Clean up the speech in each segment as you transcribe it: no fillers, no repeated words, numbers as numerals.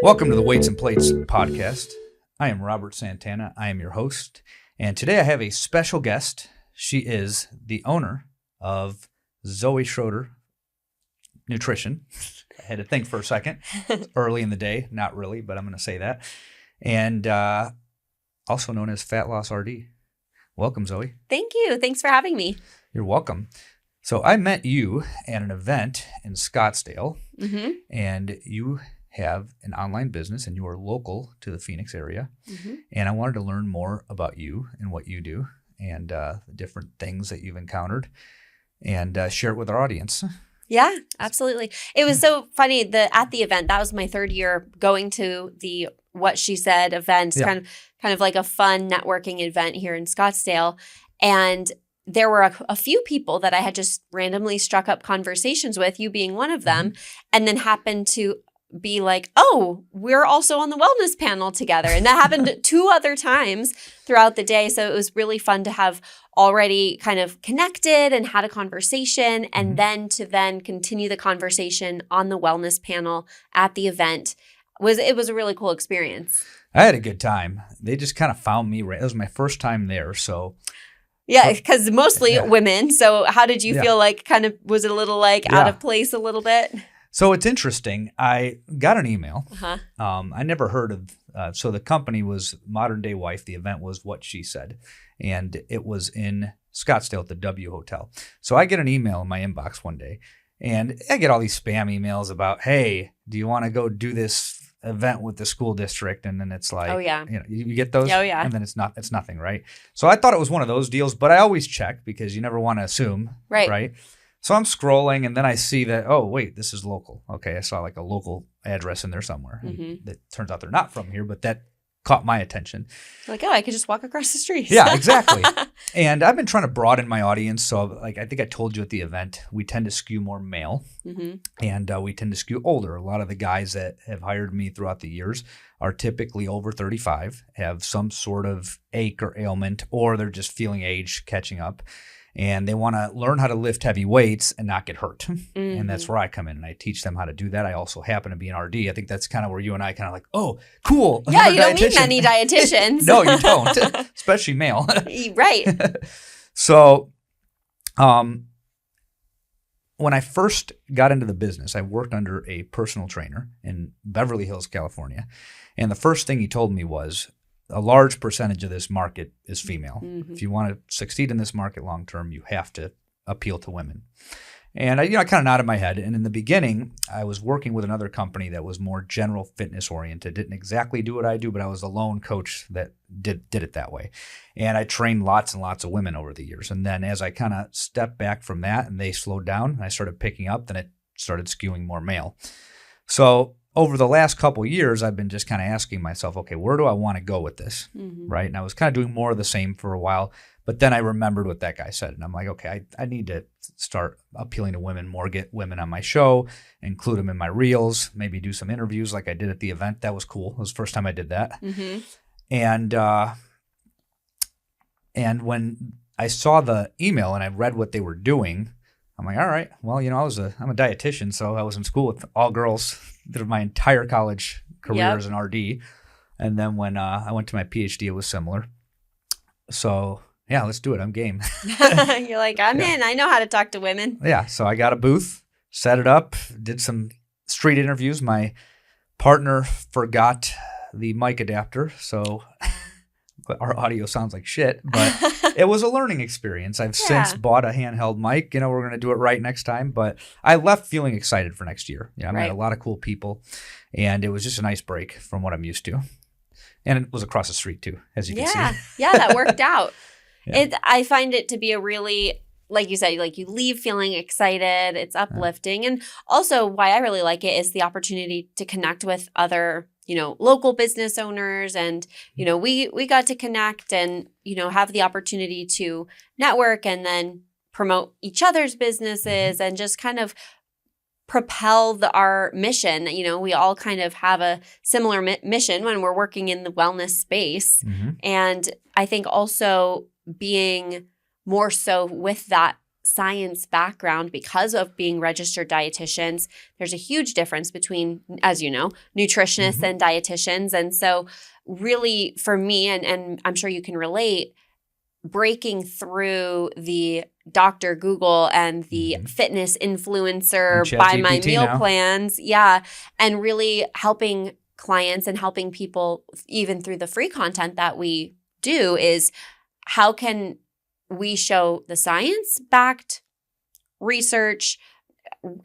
Welcome to the Weights and Plates podcast. I am Robert Santana. I am your host. And today I have a special guest. She is the owner of Zoe Schroeder Nutrition. I had to think for a second. It's early in the day. Not really, but I'm going to say that. And also known as Fat Loss RD. Welcome, Zoe. Thank you. Thanks for having me. You're welcome. So I met you at an event in Scottsdale, and you have an online business and you are local to the Phoenix area. And I wanted to learn more about you and what you do and the different things that you've encountered and share it with our audience. Yeah, absolutely. It was so funny at the event. That was my third year going to the What She Said event, kind of like a fun networking event here in Scottsdale. And there were a few people that I had just randomly struck up conversations with, you being one of them, and then happened to be like, oh, we're also on the wellness panel together. And that happened 2 other times throughout the day. So it was really fun to have already kind of connected and had a conversation and then to continue the conversation on the wellness panel at the event. It was a really cool experience. I had a good time. They just kind of found me. It was my first time there. So yeah, because mostly women. So how did you feel like was it a little out of place a little bit? So it's interesting. I got an email. I never heard of, so the company was Modern Day Wife. The event was What She Said. And it was in Scottsdale at the W Hotel. So I get an email in my inbox one day. And I get all these spam emails about, hey, do you want to go do this event with the school district? And then it's like, oh, yeah. You get those? Oh, yeah. And then it's nothing, right? So I thought it was one of those deals, but I always check because you never want to assume, right? So I'm scrolling and then I see that, oh, wait, this is local. Okay, I saw like a local address in there somewhere. It turns out they're not from here, but that caught my attention. Like, oh, I could just walk across the street. Yeah, exactly. And I've been trying to broaden my audience. So like I think I told you at the event, we tend to skew more male and we tend to skew older. A lot of the guys that have hired me throughout the years are typically over 35, have some sort of ache or ailment, or they're just feeling age catching up. And they want to learn how to lift heavy weights and not get hurt. And that's where I come in and I teach them how to do that. I also happen to be an RD. I think that's kind of where you and I kind of like, oh, cool. Yeah, you don't meet many dietitians. No, you don't, especially male. Right. So when I first got into the business, I worked under a personal trainer in Beverly Hills, California. And the first thing he told me was, a large percentage of this market is female. If you want to succeed in this market long term, you have to appeal to women. And I kind of nodded my head. And in the beginning, I was working with another company that was more general fitness oriented. Didn't exactly do what I do, but I was the lone coach that did it that way. And I trained lots and lots of women over the years. And then as I kind of stepped back from that and they slowed down and I started picking up, then it started skewing more male. So over the last couple of years, I've been just kind of asking myself, okay, where do I want to go with this, right? And I was kind of doing more of the same for a while, but then I remembered what that guy said. And I'm like, okay, I need to start appealing to women more, get women on my show, include them in my reels, maybe do some interviews like I did at the event. That was cool. It was the first time I did that. And when I saw the email and I read what they were doing, I'm like, all right, well, I'm a dietitian, so I was in school with all girls through my entire college career as an RD. And then when I went to my PhD, it was similar. So yeah, let's do it. I'm game. You're like, I'm in. I know how to talk to women. Yeah. So I got a booth, set it up, did some street interviews. My partner forgot the mic adapter, so our audio sounds like shit, but it was a learning experience. I've since bought a handheld mic. We're going to do it right next time, but I left feeling excited for next year. I met a lot of cool people, and it was just a nice break from what I'm used to. And it was across the street too, as you can see. Yeah, that worked out. I find it to be a really, like you said, like you leave feeling excited. It's uplifting. And also why I really like it is the opportunity to connect with other local business owners. And, we got to connect and, have the opportunity to network and then promote each other's businesses and just kind of propel our mission. We all kind of have a similar mission when we're working in the wellness space. And I think also being more so with that science background because of being registered dietitians. There's a huge difference between, as you know, nutritionists and dietitians. And so really for me, and I'm sure you can relate, breaking through the Dr. Google and the fitness influencer And buy my ChatGPT meal now. plans. Yeah. And really helping clients and helping people even through the free content that we do is how can we show the science-backed research,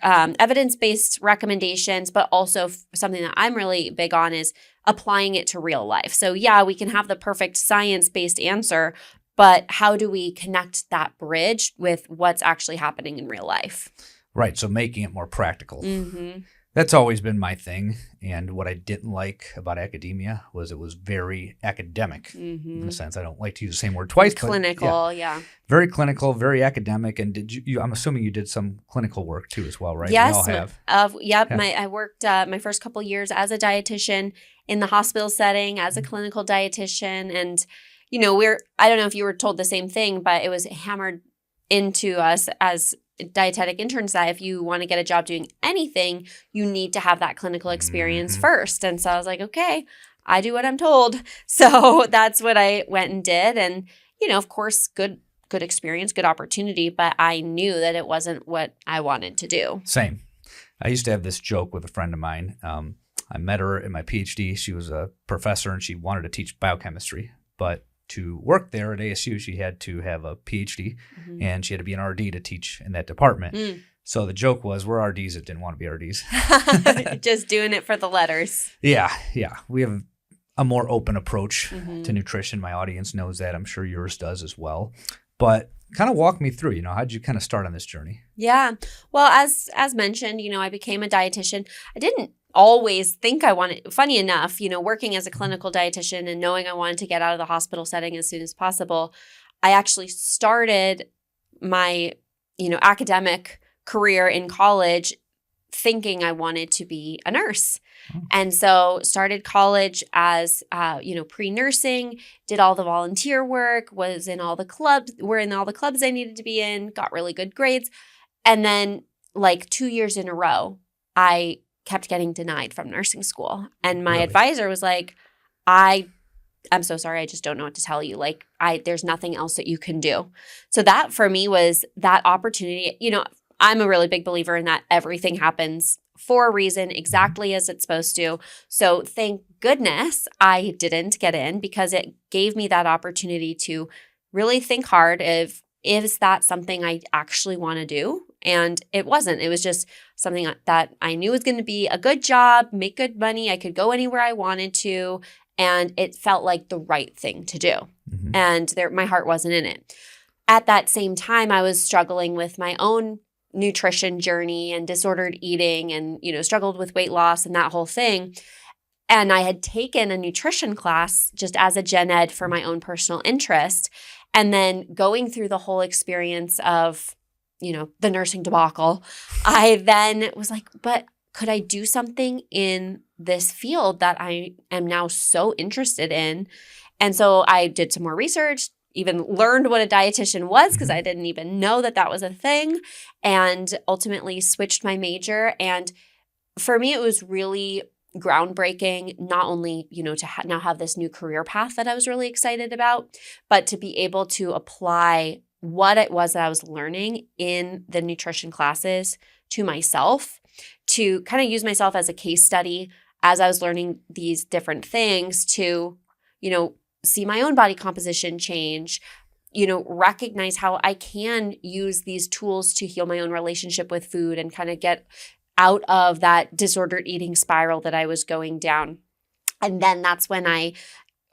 evidence-based recommendations, but also something that I'm really big on is applying it to real life. So yeah, we can have the perfect science-based answer, but how do we connect that bridge with what's actually happening in real life? Right. So making it more practical. Mm-hmm. That's always been my thing. And what I didn't like about academia was it was very academic in a sense. I don't like to use the same word twice. Clinical, but yeah. Very clinical, very academic. And did you I'm assuming you did some clinical work too as well, right? Yes. We all have. Yep. Yeah. I worked my first couple years as a dietitian in the hospital setting as a clinical dietitian. And, you know, I don't know if you were told the same thing, but it was hammered into us as dietetic interns that if you want to get a job doing anything, you need to have that clinical experience first. And so I was like, okay, I do what I'm told. So that's what I went and did. And, you know, of course, good experience, good opportunity, but I knew that it wasn't what I wanted to do. Same. I used to have this joke with a friend of mine. I met her in my PhD. She was a professor and she wanted to teach biochemistry, but to work there at ASU, she had to have a PhD and she had to be an RD to teach in that department. So the joke was, we're RDs that didn't want to be RDs. Just doing it for the letters. Yeah. We have a more open approach to nutrition. My audience knows that. I'm sure yours does as well. But kind of walk me through, how did you kind of start on this journey? Yeah. Well, as mentioned, I became a dietitian. I didn't always think I wanted, funny enough, working as a clinical dietitian and knowing I wanted to get out of the hospital setting as soon as possible, I actually started my, academic career in college thinking I wanted to be a nurse. And so started college as, pre-nursing, did all the volunteer work, were in all the clubs I needed to be in, got really good grades. And then 2 years in a row, I kept getting denied from nursing school. And my advisor was like, I'm so sorry. I just don't know what to tell you. There's nothing else that you can do. So that for me was that opportunity. I'm a really big believer in that everything happens for a reason, exactly as it's supposed to. So thank goodness I didn't get in because it gave me that opportunity to really think hard of, is that something I actually want to do? And it wasn't. It was just something that I knew was going to be a good job, make good money. I could go anywhere I wanted to. And it felt like the right thing to do. And my heart wasn't in it. At that same time, I was struggling with my own nutrition journey and disordered eating and, struggled with weight loss and that whole thing. And I had taken a nutrition class just as a gen ed for my own personal interest. And then going through the whole experience of, the nursing debacle, I then was like, but could I do something in this field that I am now so interested in? And so I did some more research, even learned what a dietitian was because I didn't even know that was a thing, and ultimately switched my major. And for me, it was really groundbreaking, not only, to now have this new career path that I was really excited about, but to be able to apply what it was that I was learning in the nutrition classes to myself, to kind of use myself as a case study as I was learning these different things to, see my own body composition change, recognize how I can use these tools to heal my own relationship with food and kind of get out of that disordered eating spiral that I was going down. And then that's when I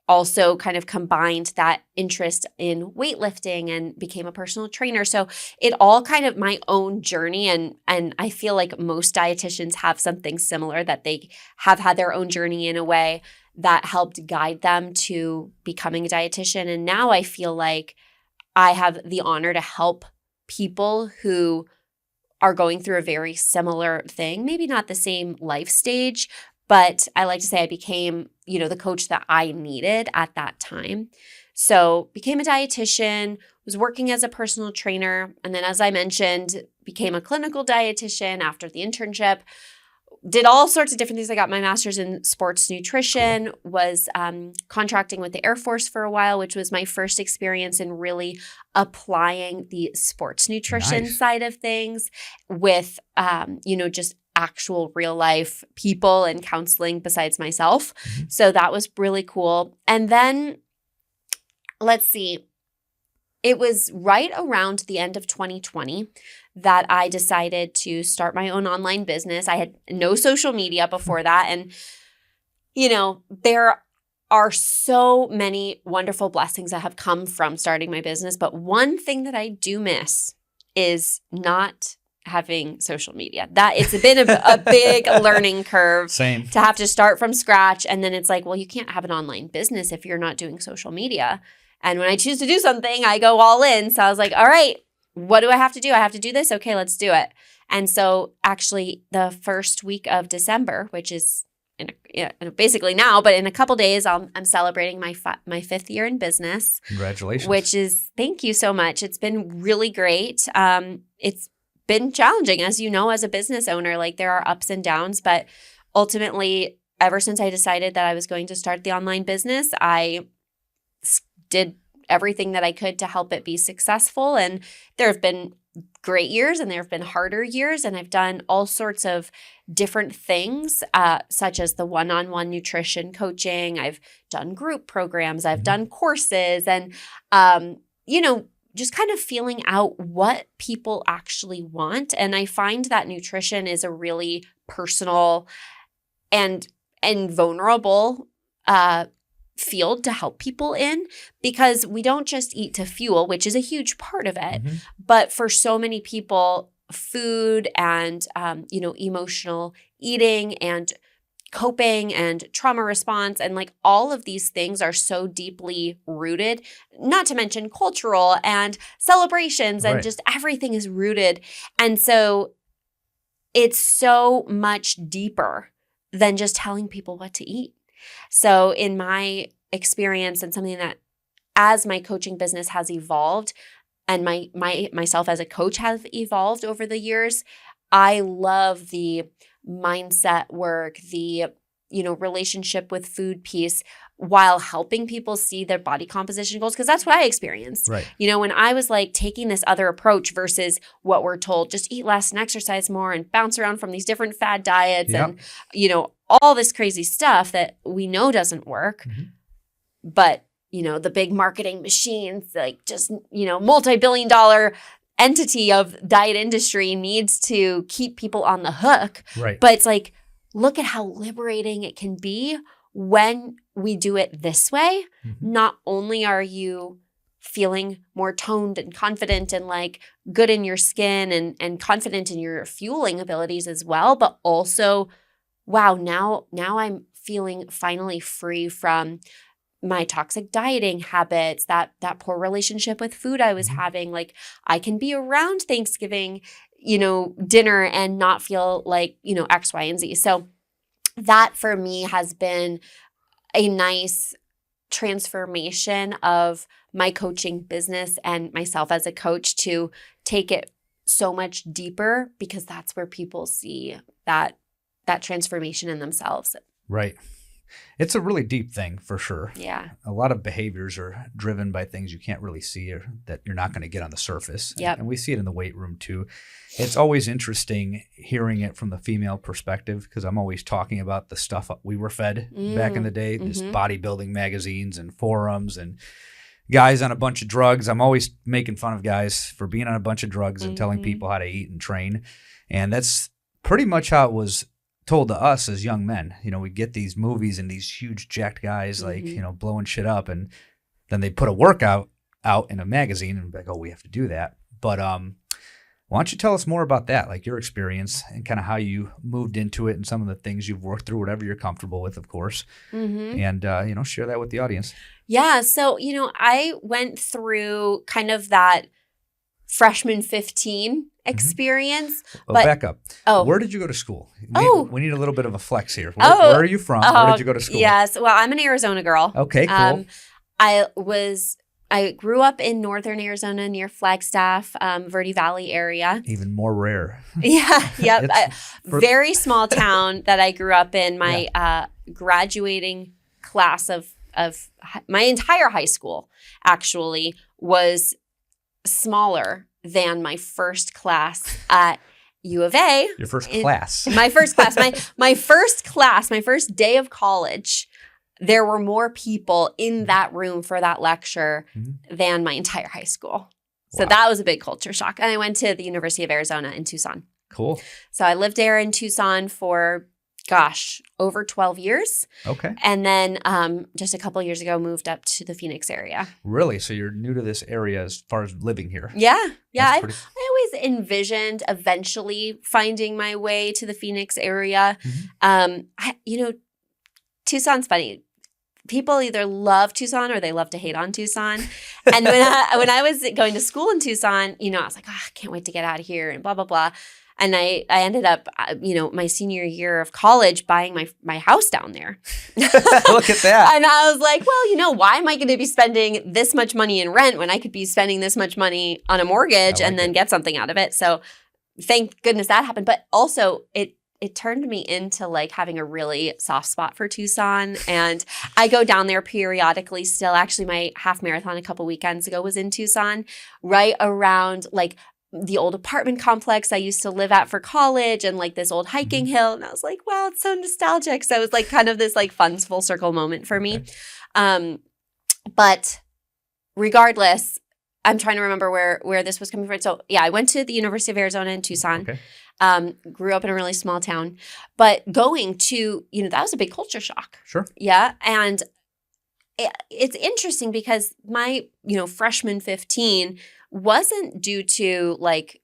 also kind of combined that interest in weightlifting and became a personal trainer. So it all kind of my own journey. And I feel like most dietitians have something similar, that they have had their own journey in a way that helped guide them to becoming a dietitian. And now I feel like I have the honor to help people who are going through a very similar thing, maybe not the same life stage, but I like to say I became, the coach that I needed at that time. So became a dietitian, was working as a personal trainer. And then, as I mentioned, became a clinical dietitian after the internship. Did all sorts of different things. I got my master's in sports nutrition, was contracting with the Air Force for a while, which was my first experience in really applying the sports nutrition side of things with, just actual real life people and counseling besides myself. So that was really cool. And then let's see, it was right around the end of 2020 that I decided to start my own online business. I had no social media before that. And, there are so many wonderful blessings that have come from starting my business. But one thing that I do miss is not having social media. That it's been a big learning curve. Same. To have to start from scratch. And then it's like, well, you can't have an online business if you're not doing social media. And when I choose to do something, I go all in. So I was like, all right, what do I have to do? I have to do this? Okay, let's do it. And so actually the first week of December, which is basically now, but in a couple days, I'm celebrating my 5th year in business. Congratulations. Thank you so much. It's been really great. It's been challenging, as you know, as a business owner. Like, there are ups and downs, but ultimately, ever since I decided that I was going to start the online business, I did everything that I could to help it be successful. And there have been great years and there have been harder years. And I've done all sorts of different things, such as the one-on-one nutrition coaching. I've done group programs. I've done courses and, just kind of feeling out what people actually want. And I find that nutrition is a really personal and vulnerable field to help people in, because we don't just eat to fuel, which is a huge part of it. But for so many people, food and, emotional eating and coping and trauma response and like all of these things are so deeply rooted, not to mention cultural and celebrations and just everything is rooted. And so it's so much deeper than just telling people what to eat. So in my experience, and something that as my coaching business has evolved and myself as a coach have evolved over the years, I love the mindset work, the relationship with food piece, while helping people see their body composition goals, because that's what I experienced. When I was like taking this other approach versus what we're told, just eat less and exercise more and bounce around from these different fad diets and all this crazy stuff that we know doesn't work. But the big marketing machines, like just multi-billion-dollar entity of diet industry needs to keep people on the hook. But it's like, look at how liberating it can be when we do it this way. Not only are you feeling more toned and confident and like good in your skin and confident in your fueling abilities as well, but also, wow, now I'm feeling finally free from my toxic dieting habits, that poor relationship with food I was having. Like, I can be around Thanksgiving, dinner and not feel like, X, Y, and Z. So that for me has been a nice transformation of my coaching business and myself as a coach to take it so much deeper, because that's where people see that transformation in themselves. It's a really deep thing for sure. Yeah. A lot of behaviors are driven by things you can't really see or that you're not going to get on the surface. And we see it in the weight room too. It's always interesting hearing it from the female perspective, because I'm always talking about the stuff we were fed back in the day, just bodybuilding magazines and forums and guys on a bunch of drugs. I'm always making fun of guys for being on a bunch of drugs and telling people how to eat and train. And that's pretty much how it was told to us as young men. We get these movies and these huge jacked guys like, blowing shit up, and then they put a workout out in a magazine and be like, oh, we have to do that. But why don't you tell us more about that, like your experience and kind of how you moved into it and some of the things you've worked through, whatever you're comfortable with, of course, and, share that with the audience. Yeah. So, I went through kind of that freshman 15 experience. Well, back up. Where did you go to school? We need a little bit of a flex here. Where are you from? Where did you go to school? Yes. Well, I'm an Arizona girl. Okay, cool. I was I grew up in northern Arizona near Flagstaff, Verde Valley area. Even more rare. Yeah, yep. Very small town that I grew up in. My graduating class of my entire high school actually was smaller than my first class at U of A. Your first class. My first class. My first class, my first day of college, there were more people in that room for that lecture than my entire high school. So that was a big culture shock. And I went to the University of Arizona in Tucson. Cool. So I lived there in Tucson for, over 12 years. Okay. And then just a couple of years ago, moved up to the Phoenix area. Really? So you're new to this area as far as living here? Yeah. I always envisioned eventually finding my way to the Phoenix area. Tucson's funny. People either love Tucson or they love to hate on Tucson. And when I was going to school in Tucson, I was like, I can't wait to get out of here and blah, blah, blah. And I ended up, my senior year of college buying my house down there. Look at that. And I was like, well, why am I going to be spending this much money in rent when I could be spending this much money on a mortgage and then get something out of it? So thank goodness that happened. But also it turned me into like having a really soft spot for Tucson. And I go down there periodically still. Actually, my half marathon a couple weekends ago was in Tucson, right around like the old apartment complex I used to live at for college and like this old hiking hill. And I was like, wow, it's so nostalgic. So it was like kind of this like fun full circle moment for me. But regardless, I'm trying to remember where this was coming from. So yeah, I went to the University of Arizona in Tucson. Okay. Grew up in a really small town, but going to, that was a big culture shock. Sure. Yeah. And it's interesting because my, freshman 15 wasn't due to like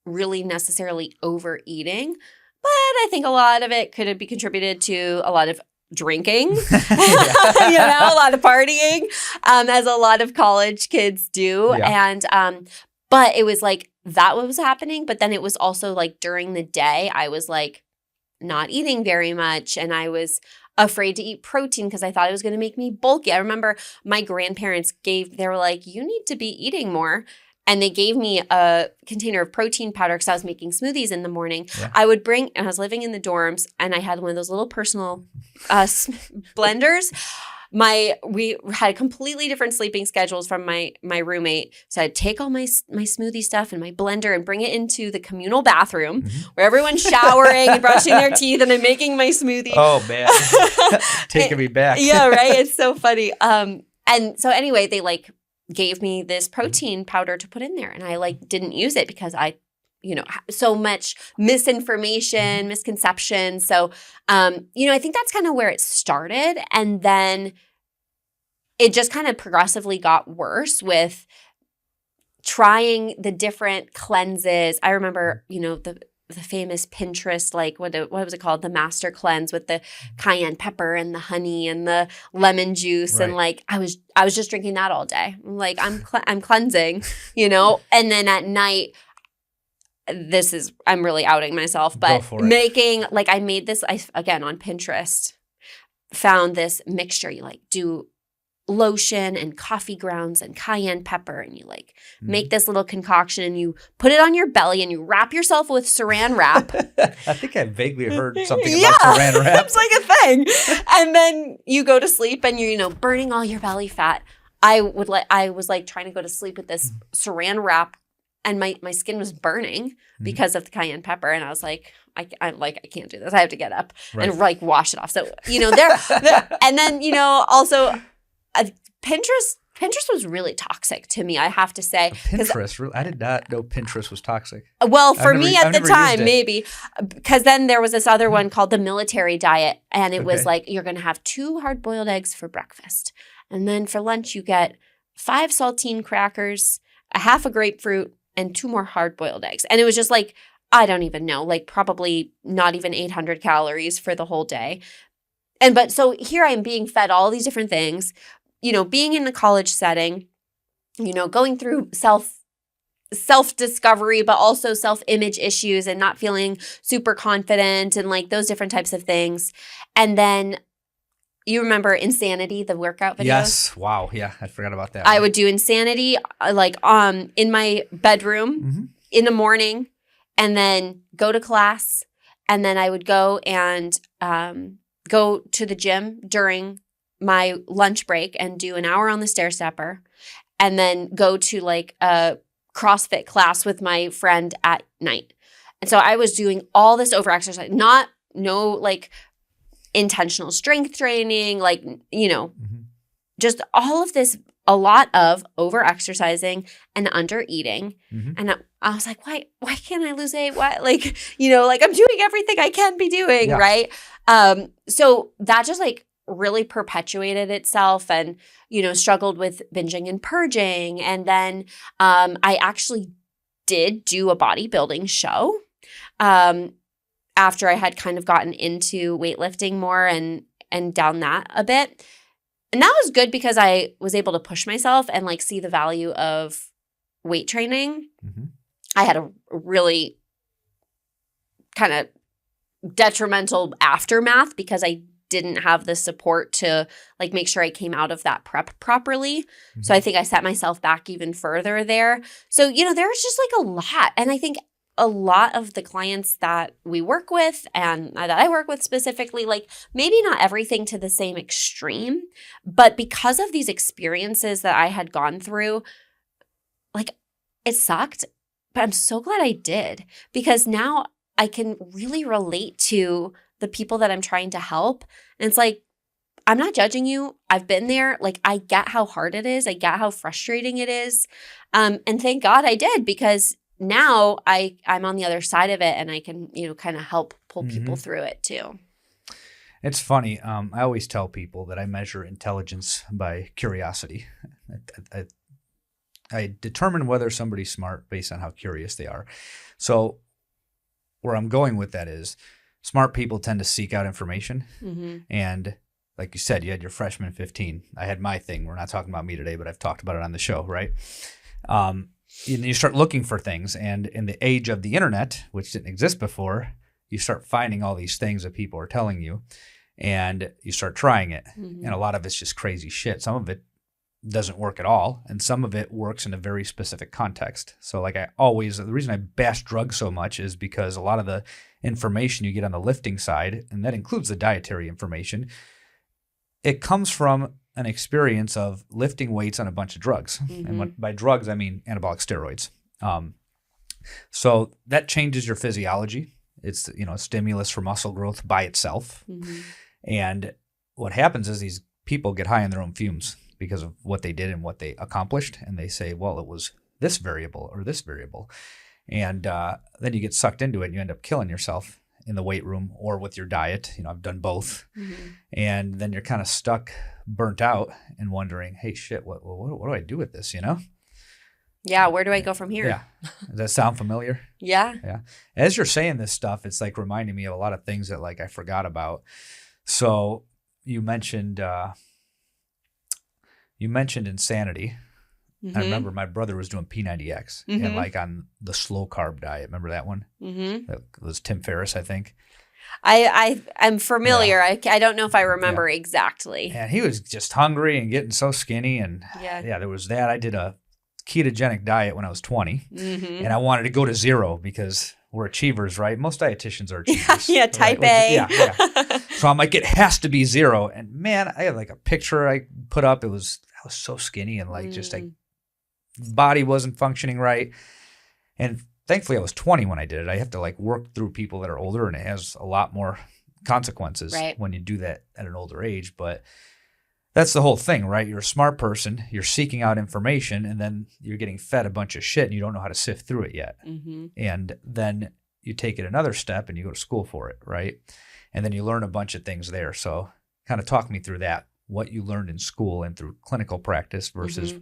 really necessarily overeating, but I think a lot of it could be contributed to a lot of drinking, a lot of partying, as a lot of college kids do. Yeah. And, but it was like, that was happening. But then it was also like during the day, I was like not eating very much. And I was afraid to eat protein because I thought it was going to make me bulky. I remember my grandparents they were like, you need to be eating more. And they gave me a container of protein powder because I was making smoothies in the morning. Yeah. I was living in the dorms and I had one of those little personal blenders. We had completely different sleeping schedules from my roommate. So I'd take all my smoothie stuff and my blender and bring it into the communal bathroom where everyone's showering and brushing their teeth and I'm making my smoothie. Oh, man. Taking me back. Yeah, right? It's so funny. And so anyway, they like gave me this protein powder to put in there and I like didn't use it because I so much misinformation, misconception. So, I think that's kind of where it started. And then it just kind of progressively got worse with trying the different cleanses. I remember, the famous Pinterest, like what was it called? The master cleanse with the cayenne pepper and the honey and the lemon juice. Right. And like, I was just drinking that all day. I'm like, I'm cleansing, and then at night, I'm really outing myself, but I made this, again, on Pinterest, found this mixture. You like do lotion and coffee grounds and cayenne pepper and you like make this little concoction and you put it on your belly and you wrap yourself with saran wrap. I think I vaguely heard something about saran wrap. It's like a thing. And then you go to sleep and you're, burning all your belly fat. I was like trying to go to sleep with this saran wrap and my skin was burning because of the cayenne pepper. And I was like, I can't do this. I have to get up and like wash it off. So, and then, also Pinterest was really toxic to me, I have to say. Pinterest? I did not know Pinterest was toxic. Well, for me at the time, maybe. Because then there was this other one called the military diet. And it was like, you're going to have 2 hard-boiled eggs for breakfast. And then for lunch, you get 5 saltine crackers, a half a grapefruit, and 2 more hard-boiled eggs. And it was just like, I don't even know, like probably not even 800 calories for the whole day. But so here I am being fed all these different things, being in the college setting, going through self-discovery, but also self-image issues and not feeling super confident and like those different types of things. And then you remember Insanity, the workout videos? Yes. Wow. Yeah. I forgot about that. I would do Insanity like in my bedroom in the morning and then go to class. And then I would go and go to the gym during my lunch break and do an hour on the stair stepper. And then go to like a CrossFit class with my friend at night. And so I was doing all this over exercise, no like intentional strength training, like, just all of this, a lot of over exercising and under eating. And I was like, why can't I lose weight? Why? Like, like I'm doing everything I can be doing. Yeah. Right. So that just like really perpetuated itself and, struggled with binging and purging. And then I actually did do a bodybuilding show after I had kind of gotten into weightlifting more and down that a bit. And that was good because I was able to push myself and like see the value of weight training. I had a really kind of detrimental aftermath because I didn't have the support to like make sure I came out of that prep properly. So I think I set myself back even further there. So, there was just like a lot. And I think a lot of the clients that we work with and that I work with specifically, like maybe not everything to the same extreme, but because of these experiences that I had gone through, like it sucked, but I'm so glad I did because now I can really relate to the people that I'm trying to help. And it's like, I'm not judging you. I've been there. Like I get how hard it is. I get how frustrating it is. And thank God I did because now I'm on the other side of it and I can, kind of help pull people through it too. It's funny. I always tell people that I measure intelligence by curiosity. I determine whether somebody's smart based on how curious they are. So where I'm going with that is smart people tend to seek out information. And like you said, you had your freshman 15. I had my thing. We're not talking about me today, but I've talked about it on the show, right? You start looking for things. And in the age of the internet, which didn't exist before, you start finding all these things that people are telling you and you start trying it. And a lot of it's just crazy shit. Some of it doesn't work at all. And some of it works in a very specific context. So like the reason I bash drugs so much is because a lot of the information you get on the lifting side, and that includes the dietary information, it comes from an experience of lifting weights on a bunch of drugs. And by drugs, I mean anabolic steroids. So that changes your physiology. It's, a stimulus for muscle growth by itself. And what happens is these people get high on their own fumes because of what they did and what they accomplished. And they say, well, it was this variable or this variable. And then you get sucked into it and you end up killing yourself in the weight room or with your diet. I've done both. And then you're kind of stuck, burnt out and wondering, hey, shit, what do I do with this, Yeah, where do I go from here? Yeah. Does that sound familiar? Yeah. As you're saying this stuff, it's like reminding me of a lot of things that like I forgot about. So you mentioned Insanity. I remember my brother was doing P90X and like on the slow carb diet. Remember that one? That was Tim Ferriss, I think. I'm familiar. Yeah. I don't know if I remember exactly. And he was just hungry and getting so skinny. And there was that. I did a ketogenic diet when I was 20 and I wanted to go to zero because we're achievers, right? Most dietitians are achievers. Type A. Yeah. So I'm like, it has to be zero. And man, I had like a picture I put up. I was so skinny and like just like body wasn't functioning right. And thankfully I was 20 when I did it. I have to like work through people that are older and it has a lot more consequences when you do that at an older age. But that's the whole thing, right? You're a smart person, you're seeking out information, and then you're getting fed a bunch of shit and you don't know how to sift through it yet. And then you take it another step and you go to school for it, right? And then you learn a bunch of things there. So kind of talk me through that, what you learned in school and through clinical practice versus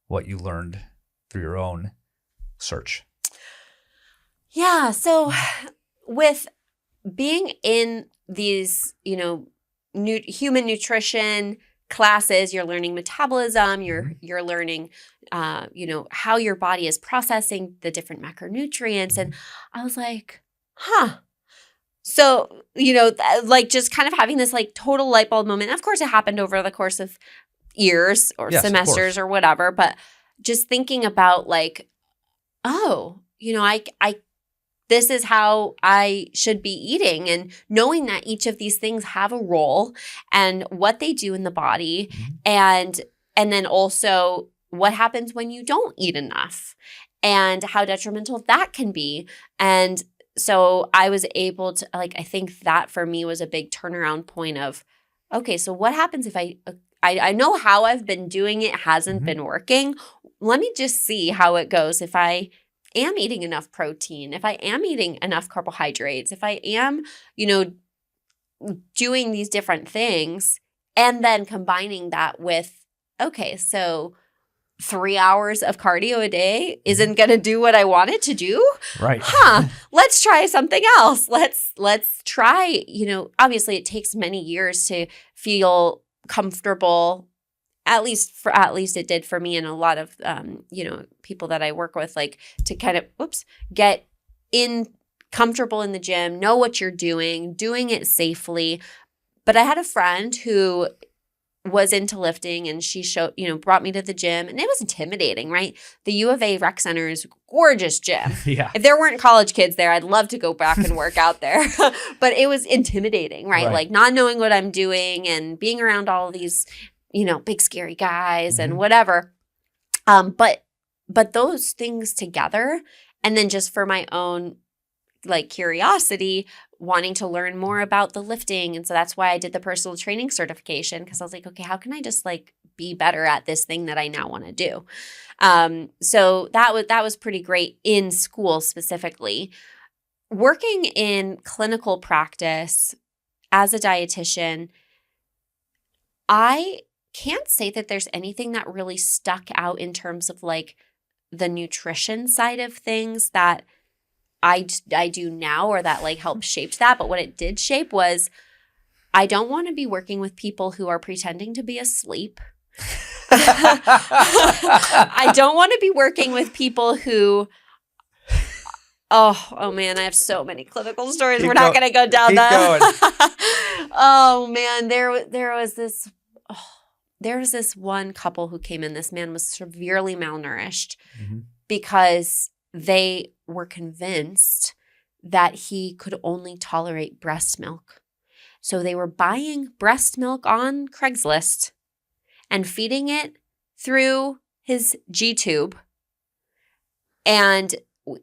what you learned through your own search. Yeah. So with being in these, human nutrition classes, you're learning metabolism, you're learning, how your body is processing the different macronutrients. And I was like, So, like just kind of having this like total light bulb moment. Of course, it happened over the course of years or Yes, of semesters course. or whatever, but just thinking about like, oh, I this is how I should be eating, and knowing that each of these things have a role and what they do in the body, Mhm. and then also what happens when you don't eat enough and how detrimental that can be. And so I was able to, like, I think that for me was a big turnaround point of, okay, so what happens if I know how I've been doing it hasn't Mhm. been working. Let me just see how it goes if I am eating enough protein, if I am eating enough carbohydrates, if I am, doing these different things, and then combining that with, okay, so 3 hours of cardio a day isn't going to do what I want it to do. Right. Let's try something else. Let's try, obviously it takes many years to feel comfortable. At least it did for me and a lot of people that I work with, like to kind of get in comfortable in the gym, know what you're doing it safely. But I had a friend who was into lifting, and she brought me to the gym, and it was intimidating, right? The U of A Rec Center is a gorgeous gym. Yeah. If there weren't college kids there, I'd love to go back and work out there. But it was intimidating, right? Like not knowing what I'm doing and being around all of these, big scary guys and whatever. But those things together, and then just for my own like curiosity, wanting to learn more about the lifting. And so that's why I did the personal training certification, because I was like, okay, how can I just like be better at this thing that I now want to do? So that was pretty great in school specifically. Working in clinical practice as a dietitian, I can't say that there's anything that really stuck out in terms of like the nutrition side of things that I do now, or that like helped shape that. But what it did shape was, I don't want to be working with people who are pretending to be asleep. I don't want to be working with people who, oh man, I have so many clinical stories. We're not going to go down that. Oh man, there was this one couple who came in. This man was severely malnourished because they were convinced that he could only tolerate breast milk. So they were buying breast milk on Craigslist and feeding it through his G-tube. And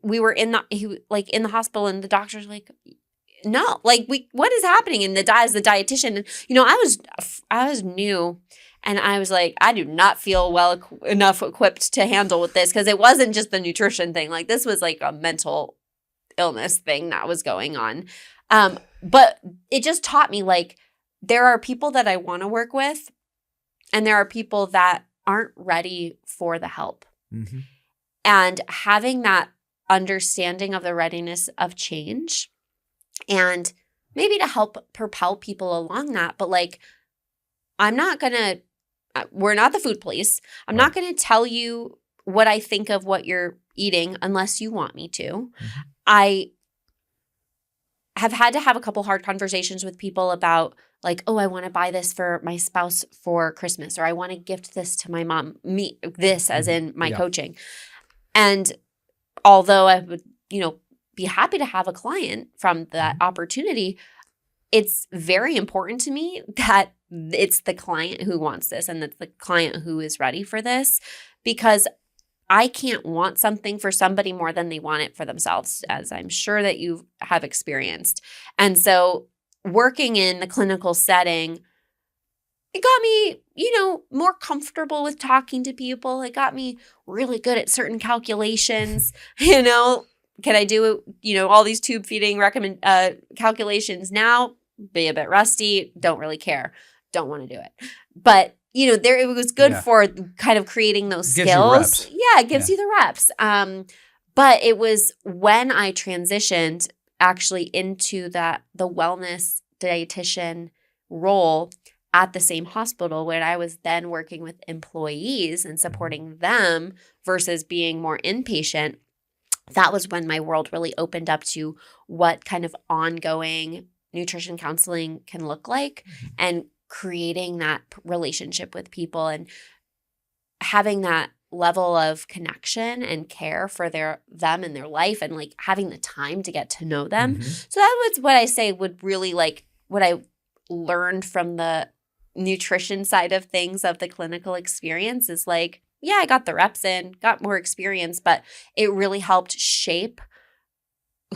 we were in the hospital, and the doctor's like, no, like what is happening? And as the dietitian, I was new. And I was like, I do not feel enough equipped to handle with this, because it wasn't just the nutrition thing. Like this was like a mental illness thing that was going on. But it just taught me, like, there are people that I want to work with, and there are people that aren't ready for the help. Mm-hmm. And having that understanding of the readiness of change, and maybe to help propel people along that. But like, we're not the food police. I'm not going to tell you what I think of what you're eating unless you want me to. Mm-hmm. I have had to have a couple hard conversations with people about like, oh, I want to buy this for my spouse for Christmas, or I want to gift this to my mom, this as in my coaching. And although I would, be happy to have a client from that opportunity, it's very important to me that it's the client who wants this, and that's the client who is ready for this, because I can't want something for somebody more than they want it for themselves, as I'm sure that you have experienced. And so working in the clinical setting, it got me, more comfortable with talking to people. It got me really good at certain calculations, Can I do, all these tube feeding calculations now? Be a bit rusty. Don't really care. Don't want to do it. But, it was good for kind of creating those skills. Yeah, it gives you the reps. But it was when I transitioned actually into the wellness dietitian role at the same hospital, where I was then working with employees and supporting them versus being more inpatient. that was when my world really opened up to what kind of ongoing nutrition counseling can look like, and creating that relationship with people and having that level of connection and care for them and their life, and like having the time to get to know them. So that was what I say would really like what I learned from the nutrition side of things of the clinical experience is like, yeah, I got the reps in, got more experience, but it really helped shape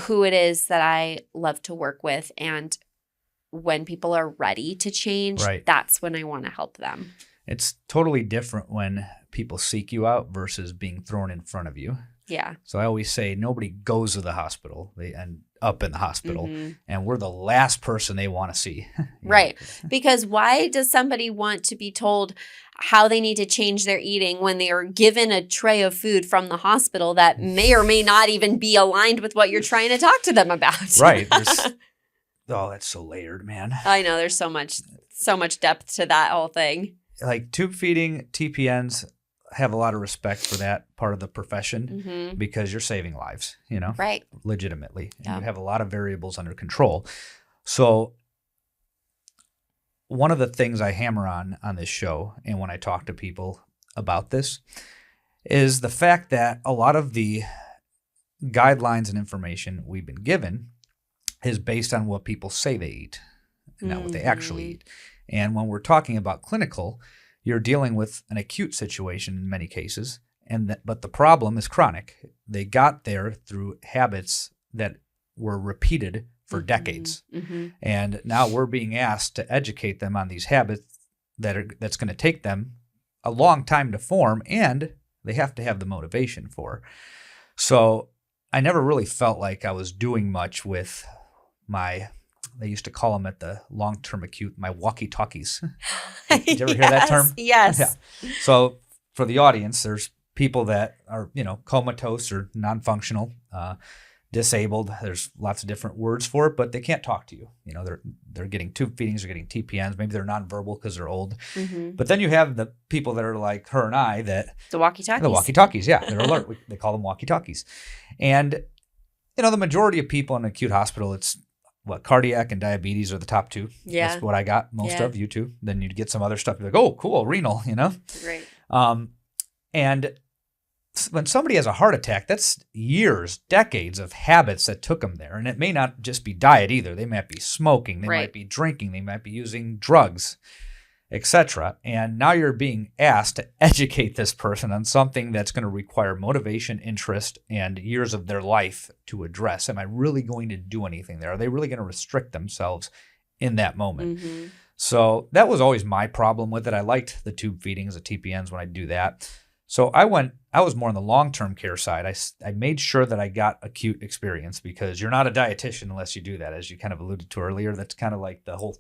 who it is that I love to work with. And when people are ready to change, that's when I want to help them. It's totally different when people seek you out versus being thrown in front of you. Yeah. So I always say nobody goes to the hospital. They end up in the hospital, and we're the last person they want to see. Right. Because why does somebody want to be told how they need to change their eating when they are given a tray of food from the hospital that may or may not even be aligned with what you're trying to talk to them about? Right. Oh, that's so layered, man. I know. There's so much depth to that whole thing. Like tube feeding, TPNs, have a lot of respect for that part of the profession because you're saving lives, right? Legitimately. And you have a lot of variables under control. So one of the things I hammer on this show, and when I talk to people about this, is the fact that a lot of the guidelines and information we've been given is based on what people say they eat, and not what they actually eat. And when we're talking about clinical, you're dealing with an acute situation in many cases, but the problem is chronic. They got there through habits that were repeated for decades. And now we're being asked to educate them on these habits that's going to take them a long time to form, and they have to have the motivation for. So I never really felt like I was doing much with they used to call them at the long-term acute, my walkie-talkies. Did you ever hear that term? Yes. Yeah. So for the audience, there's people that are, comatose or non-functional, disabled. There's lots of different words for it, but they can't talk to you. They're getting tube feedings, they're getting TPNs. Maybe they're nonverbal because they're old. But then you have the people that are like her and I that the walkie-talkies. The walkie-talkies, yeah, they're alert. They call them walkie-talkies, and the majority of people in an acute hospital, it's cardiac and diabetes are the top two. Yeah. That's what I got most of, you too. Then you'd get some other stuff. You're like, oh, cool, renal, Right. And when somebody has a heart attack, that's years, decades of habits that took them there. And it may not just be diet either. They might be smoking. They might be drinking. They might be using drugs, etc. And now you're being asked to educate this person on something that's going to require motivation, interest, and years of their life to address. Am I really going to do anything there? Are they really going to restrict themselves in that moment? So that was always my problem with it. I liked the tube feedings, the TPNs when I do that. So I was more on the long-term care side. I made sure that I got acute experience because you're not a dietitian unless you do that, as you kind of alluded to earlier. That's kind of like the whole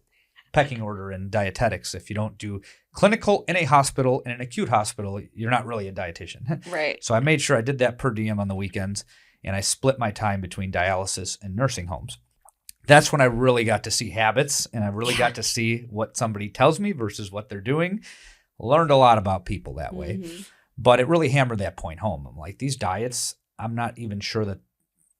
pecking order in dietetics. If you don't do clinical in a hospital, in an acute hospital, you're not really a dietitian. Right. So I made sure I did that per diem on the weekends, and I split my time between dialysis and nursing homes. That's when I really got to see habits, and I really got to see what somebody tells me versus what they're doing. Learned a lot about people that way. But it really hammered that point home. I'm like, these diets, I'm not even sure that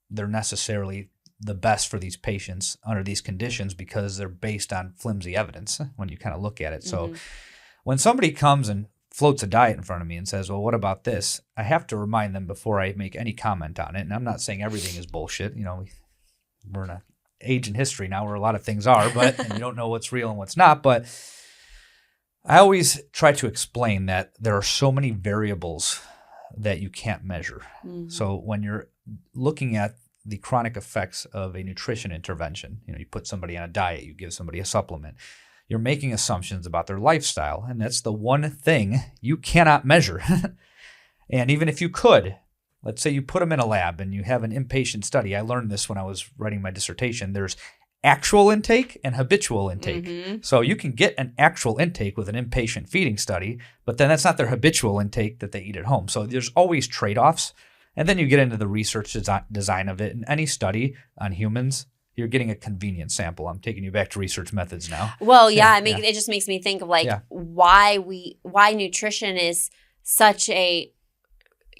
they're necessarily the best for these patients under these conditions because they're based on flimsy evidence when you kind of look at it. So when somebody comes and floats a diet in front of me and says, well, what about this? I have to remind them before I make any comment on it. And I'm not saying everything is bullshit. We're in an age in history now where a lot of things are, but and you don't know what's real and what's not. But I always try to explain that there are so many variables that you can't measure. So when you're looking at the chronic effects of a nutrition intervention, you put somebody on a diet, you give somebody a supplement, you're making assumptions about their lifestyle. And that's the one thing you cannot measure. And even if you could, let's say you put them in a lab and you have an inpatient study. I learned this when I was writing my dissertation. There's actual intake and habitual intake. So you can get an actual intake with an inpatient feeding study, but then that's not their habitual intake that they eat at home. So there's always trade-offs. And then you get into the research design of it. In any study on humans, you're getting a convenient sample. I'm taking you back to research methods now. Well, it just makes me think of why nutrition is such a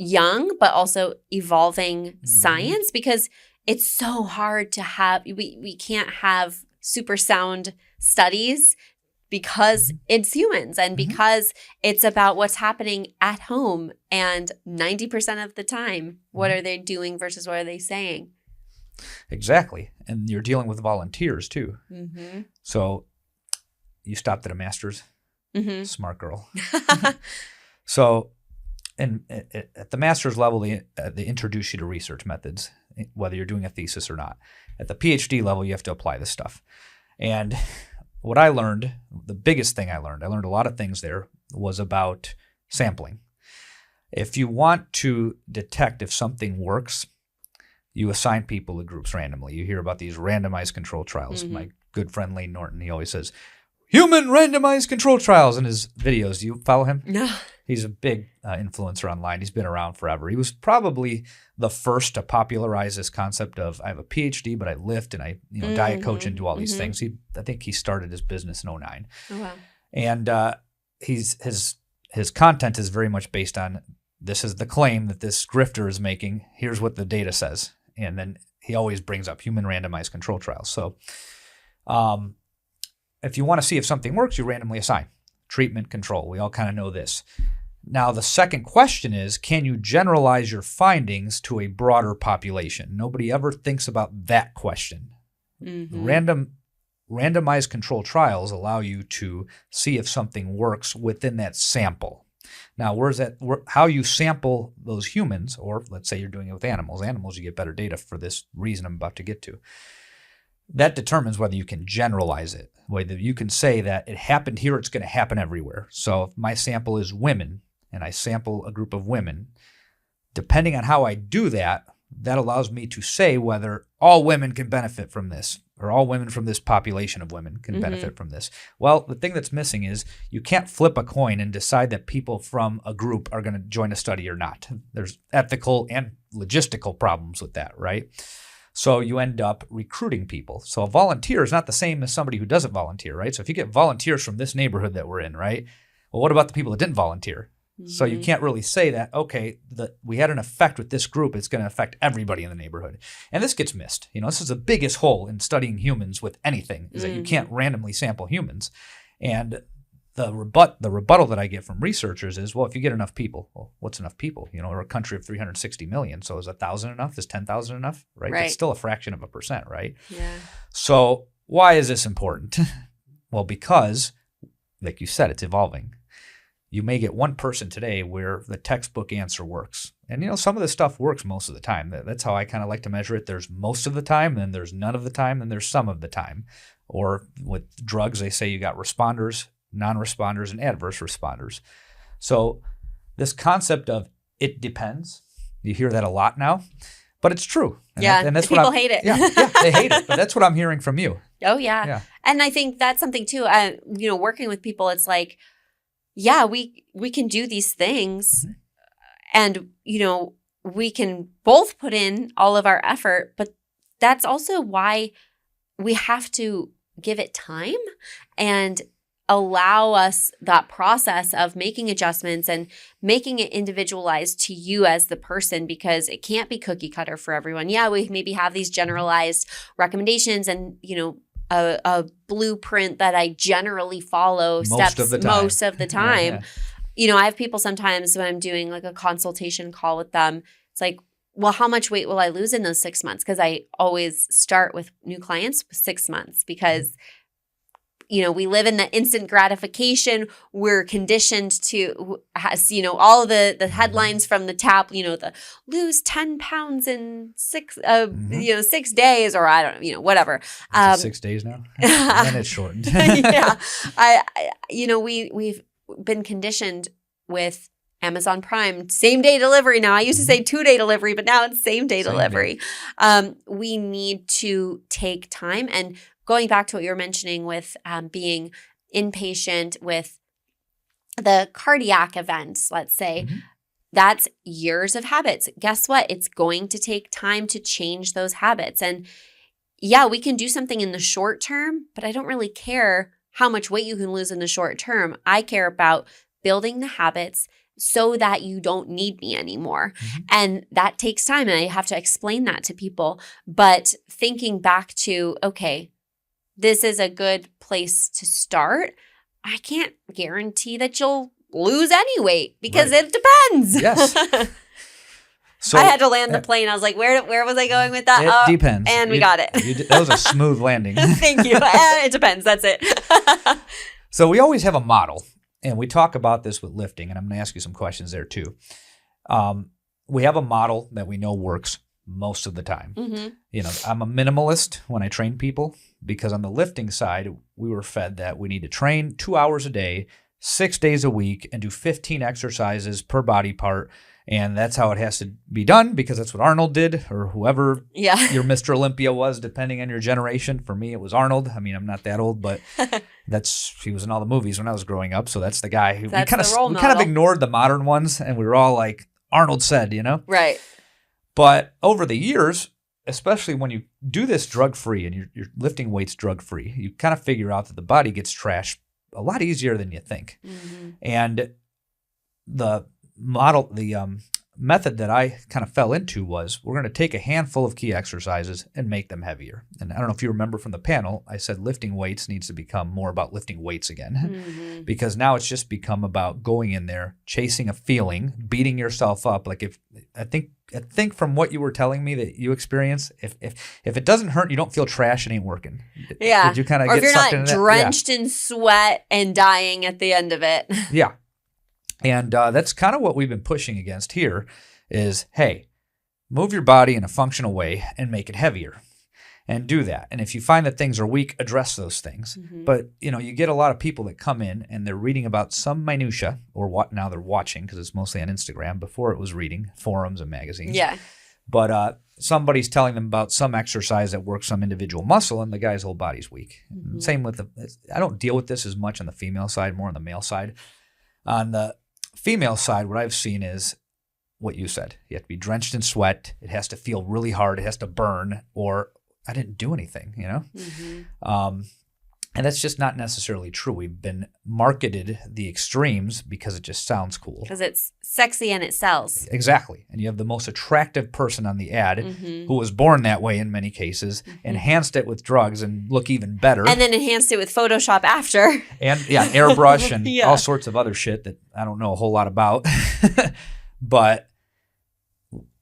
young, but also evolving science, because it's so hard to have, we can't have super sound studies because it's humans and because it's about what's happening at home. And 90% of the time, what are they doing versus what are they saying? Exactly. And you're dealing with volunteers too. So you stopped at a master's. Smart girl. So at the master's level, they introduce you to research methods, whether you're doing a thesis or not. At the PhD level, you have to apply this stuff. And what I learned, the biggest thing I learned a lot of things there, was about sampling. If you want to detect if something works, you assign people to groups randomly. You hear about these randomized control trials. My good friend Lane Norton, he always says, human randomized control trials in his videos. Do you follow him? No. He's a big influencer online. He's been around forever. He was probably the first to popularize this concept of, I have a PhD, but I lift and I diet coach and do all these things. I think he started his business in 2009. Oh, wow. And his content is very much based on, this is the claim that this grifter is making. Here's what the data says. And then he always brings up human randomized control trials. So if you want to see if something works, you randomly assign. Treatment, control. We all kind of know this. Now, the second question is, can you generalize your findings to a broader population? Nobody ever thinks about that question. Randomized control trials allow you to see if something works within that sample. Now, how you sample those humans, or let's say you're doing it with animals. Animals, you get better data for this reason I'm about to get to. That determines whether you can generalize it, whether you can say that it happened here, it's going to happen everywhere. So if my sample is women and I sample a group of women, depending on how I do that, that allows me to say whether all women can benefit from this, or all women from this population of women can benefit from this. Well, the thing that's missing is you can't flip a coin and decide that people from a group are going to join a study or not. There's ethical and logistical problems with that, right? So you end up recruiting people. So a volunteer is not the same as somebody who doesn't volunteer, right? So if you get volunteers from this neighborhood that we're in, right? Well, what about the people that didn't volunteer? So you can't really say that, okay, we had an effect with this group, it's going to affect everybody in the neighborhood. And this gets missed. This is the biggest hole in studying humans with anything, is that you can't randomly sample humans. And the rebuttal that I get from researchers is, well, if you get enough people, well, what's enough people? We're a country of 360 million. So is 1,000 enough? Is 10,000 enough? Right? That's still a fraction of a percent, right? Yeah. So why is this important? Well, because, like you said, it's evolving. You may get one person today where the textbook answer works. And, some of this stuff works most of the time. That's how I kind of like to measure it. There's most of the time, then there's none of the time, then there's some of the time. Or with drugs, they say you got responders, non-responders, and adverse responders. So this concept of it depends, you hear that a lot now, but it's true. And that's people hate it. Yeah, they hate it, but that's what I'm hearing from you. Oh, yeah. And I think that's something too, working with people, it's like, yeah, we can do these things and, we can both put in all of our effort, but that's also why we have to give it time and allow us that process of making adjustments and making it individualized to you as the person, because it can't be cookie cutter for everyone. Yeah, we maybe have these generalized recommendations and, a blueprint that I generally follow most of the time. Yeah. I have people sometimes when I'm doing like a consultation call with them, it's like, well, how much weight will I lose in those 6 months? Because I always start with new clients with 6 months because we live in the instant gratification. We're conditioned to, all the headlines from the top, the lose 10 pounds in 6 days, or I don't know, whatever. 6 days now? And it's shortened. Yeah. We've been conditioned with Amazon Prime, same day delivery. Now I used to say 2-day delivery, but now it's same day delivery. We need to take time. And going back to what you were mentioning with being inpatient with the cardiac events, let's say, that's years of habits. Guess what? It's going to take time to change those habits. And yeah, we can do something in the short term, but I don't really care how much weight you can lose in the short term. I care about building the habits, so that you don't need me anymore. Mm-hmm. And that takes time. And I have to explain that to people. But thinking back to, okay, this is a good place to start. I can't guarantee that you'll lose any weight because it depends. Yes. So I had to land the plane. I was like, where was I going with that? It depends. And we got it. That was a smooth landing. Thank you. It depends. That's it. So we always have a model, and we talk about this with lifting, and I'm going to ask you some questions there too. We have a model that we know works most of the time. Mm-hmm. I'm a minimalist when I train people because on the lifting side, we were fed that we need to train 2 hours a day, 6 days a week, and do 15 exercises per body part. And that's how it has to be done because that's what Arnold did or whoever your Mr. Olympia was, depending on your generation. For me, it was Arnold. I mean, I'm not that old, but he was in all the movies when I was growing up. So that's the guy who we kind of ignored the modern ones. And we were all like, Arnold said, Right. But over the years, especially when you do this drug-free and you're lifting weights drug-free, you kind of figure out that the body gets trashed a lot easier than you think. Mm-hmm. And the method that I kind of fell into was we're going to take a handful of key exercises and make them heavier. And I don't know if you remember from the panel, I said lifting weights needs to become more about lifting weights again because now it's just become about going in there, chasing a feeling, beating yourself up. Like I think from what you were telling me that you experience, if it doesn't hurt, you don't feel trash, it ain't working. Yeah. Did you kind of or get if sucked you're into not drenched in sweat and dying at the end of it. Yeah. And that's kind of what we've been pushing against here is, hey, move your body in a functional way and make it heavier and do that. And if you find that things are weak, address those things. Mm-hmm. But, you get a lot of people that come in and they're reading about some minutia or what now they're watching because it's mostly on Instagram. Before it was reading forums and magazines. Yeah. But somebody's telling them about some exercise that works some individual muscle and the guy's whole body's weak. Mm-hmm. Same with I don't deal with this as much on the female side, more on the male side. On the female side, what I've seen is what you said. You have to be drenched in sweat. It has to feel really hard. It has to burn, or I didn't do anything, Mm-hmm. And that's just not necessarily true. We've been marketed the extremes because it just sounds cool. Because it's sexy and it sells. Exactly. And you have the most attractive person on the ad who was born that way in many cases, enhanced it with drugs and look even better. And then enhanced it with Photoshop after. And airbrush and all sorts of other shit that I don't know a whole lot about. But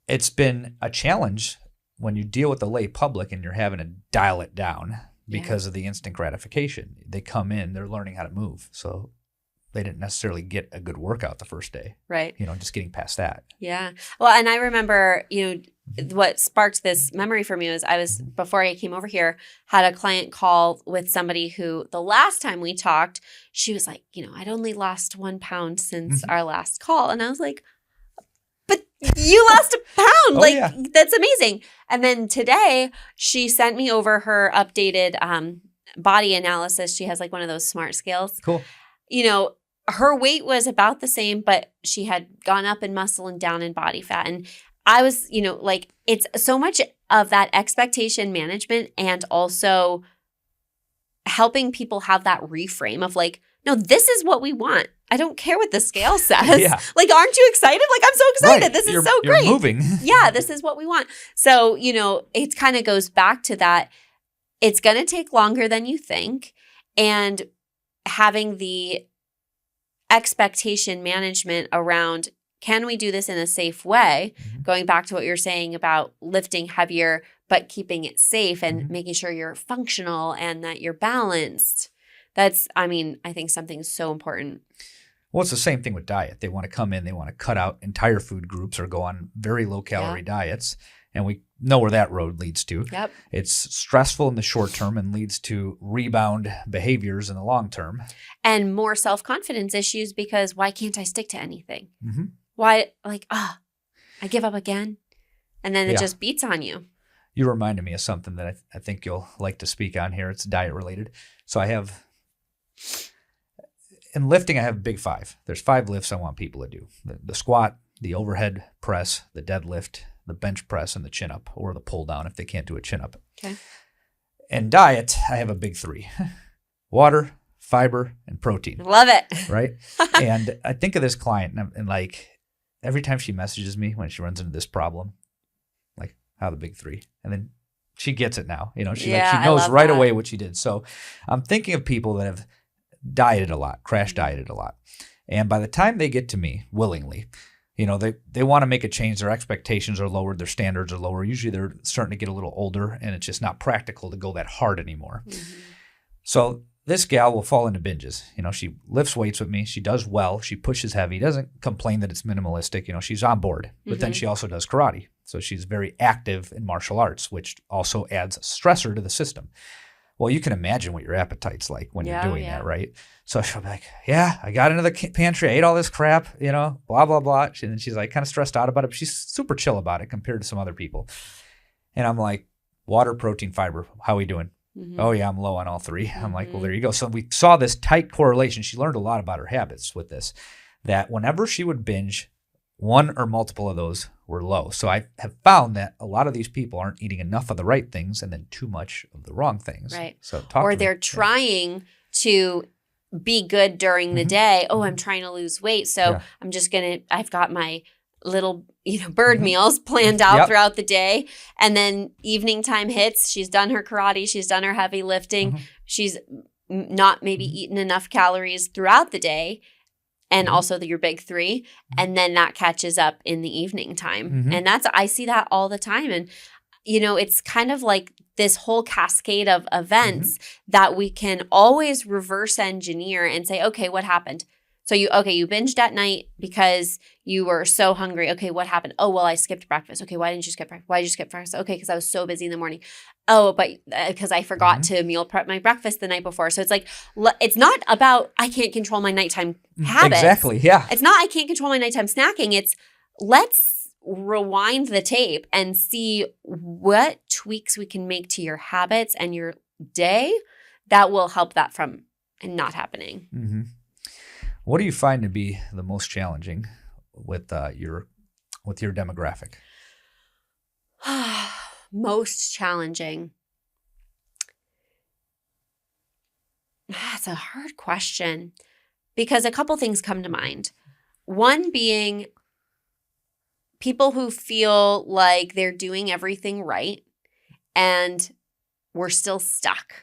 it's been a challenge when you deal with the lay public and you're having to dial it down. Because of the instant gratification. They come in, they're learning how to move. So they didn't necessarily get a good workout the first day. Right. Just getting past that. Yeah. Well, and I remember, what sparked this memory for me was before I came over here, had a client call with somebody who the last time we talked, she was like, I'd only lost 1 pound since our last call. And I was like, but you lost a pound. That's amazing. And then today she sent me over her updated body analysis. She has one of those smart scales. Cool. Her weight was about the same, but she had gone up in muscle and down in body fat. And I was, it's so much of that expectation management and also helping people have that reframe of no, this is what we want. I don't care what the scale says. Yeah. Aren't you excited? I'm so excited. Right. This is so great. You're moving. Yeah, this is what we want. So, it kind of goes back to that. It's going to take longer than you think. And having the expectation management around, can we do this in a safe way? Mm-hmm. Going back to what you're saying about lifting heavier, but keeping it safe and making sure you're functional and that you're balanced. That's, I think something so important. Well, it's the same thing with diet. They want to come in, they want to cut out entire food groups or go on very low-calorie diets. And we know where that road leads to. Yep. It's stressful in the short term and leads to rebound behaviors in the long term. And more self-confidence issues because why can't I stick to anything? Mm-hmm. Why, I give up again? And then it just beats on you. You reminded me of something that I think you'll like to speak on here. It's diet-related. So in lifting, I have a big 5. There's 5 lifts I want people to do. The squat, the overhead press, the deadlift, the bench press, and the chin up, or the pull down if they can't do a chin up. Okay. In diet, I have a big 3. Water, fiber, and protein. Love it. Right. And I think of this client and like every time she messages me when she runs into this problem, like how the big three, and then she gets it now, she knows right away what she did. So I'm thinking of people that have dieted a lot, crash dieted a lot. And by the time they get to me willingly, they want to make a change. Their expectations are lowered. Their standards are lower. Usually they're starting to get a little older and it's just not practical to go that hard anymore. Mm-hmm. So this gal will fall into binges. She lifts weights with me. She does well. She pushes heavy. Doesn't complain that it's minimalistic. She's on board. But then she also does karate. So she's very active in martial arts, which also adds a stressor to the system. Well, you can imagine what your appetite's like when you're doing that, right? So she'll be like, yeah, I got into the pantry. I ate all this crap, blah, blah, blah. And then she's like kind of stressed out about it. But she's super chill about it compared to some other people. And I'm like, water, protein, fiber. How are we doing? Mm-hmm. Oh, yeah, I'm low on all three. Mm-hmm. I'm like, well, there you go. So we saw this tight correlation. She learned a lot about her habits with this, that whenever she would binge, one or multiple of those were low. So I have found that a lot of these people aren't eating enough of the right things and then too much of the wrong things. Right. So or they're trying to be good during the day. Oh, I'm trying to lose weight. So I'm just I've got my little, bird meals planned out throughout the day. And then evening time hits. She's done her karate. She's done her heavy lifting. She's not maybe eaten enough calories throughout the day. And also your big three. And then that catches up in the evening time. And I see that all the time. And, it's kind of like this whole cascade of events that we can always reverse engineer and say, okay, what happened? So you binged at night because you were so hungry. Okay, what happened? Oh, well, I skipped breakfast. Okay, why didn't you skip breakfast? Why did you skip breakfast? Okay, because I was so busy in the morning. Oh, but because I forgot to meal prep my breakfast the night before. So it's like, it's not about I can't control my nighttime habits. Exactly, yeah. It's not I can't control my nighttime snacking. It's let's rewind the tape and see what tweaks we can make to your habits and your day that will help that from not happening. Mm-hmm. What do you find to be the most challenging with your demographic? Most challenging. That's a hard question because a couple things come to mind. One being people who feel like they're doing everything right and we're still stuck,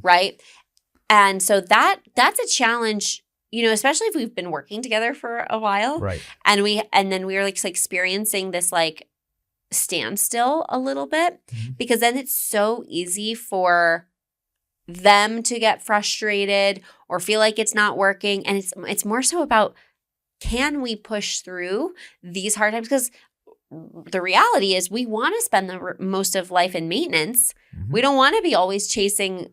right? And so that's a challenge. Especially if we've been working together for a while, right? And then we are like experiencing this like standstill a little bit, because then it's so easy for them to get frustrated or feel like it's not working, and it's more so about can we push through these hard times? Because the reality is we want to spend the most of life in maintenance. We don't want to be always chasing,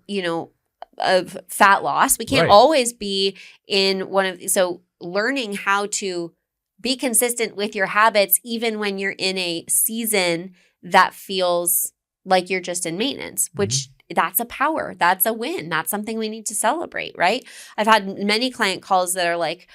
of fat loss. We can't always be in so learning how to be consistent with your habits, even when you're in a season that feels like you're just in maintenance, which that's a power, that's a win. That's something we need to celebrate, right? I've had many client calls that are like,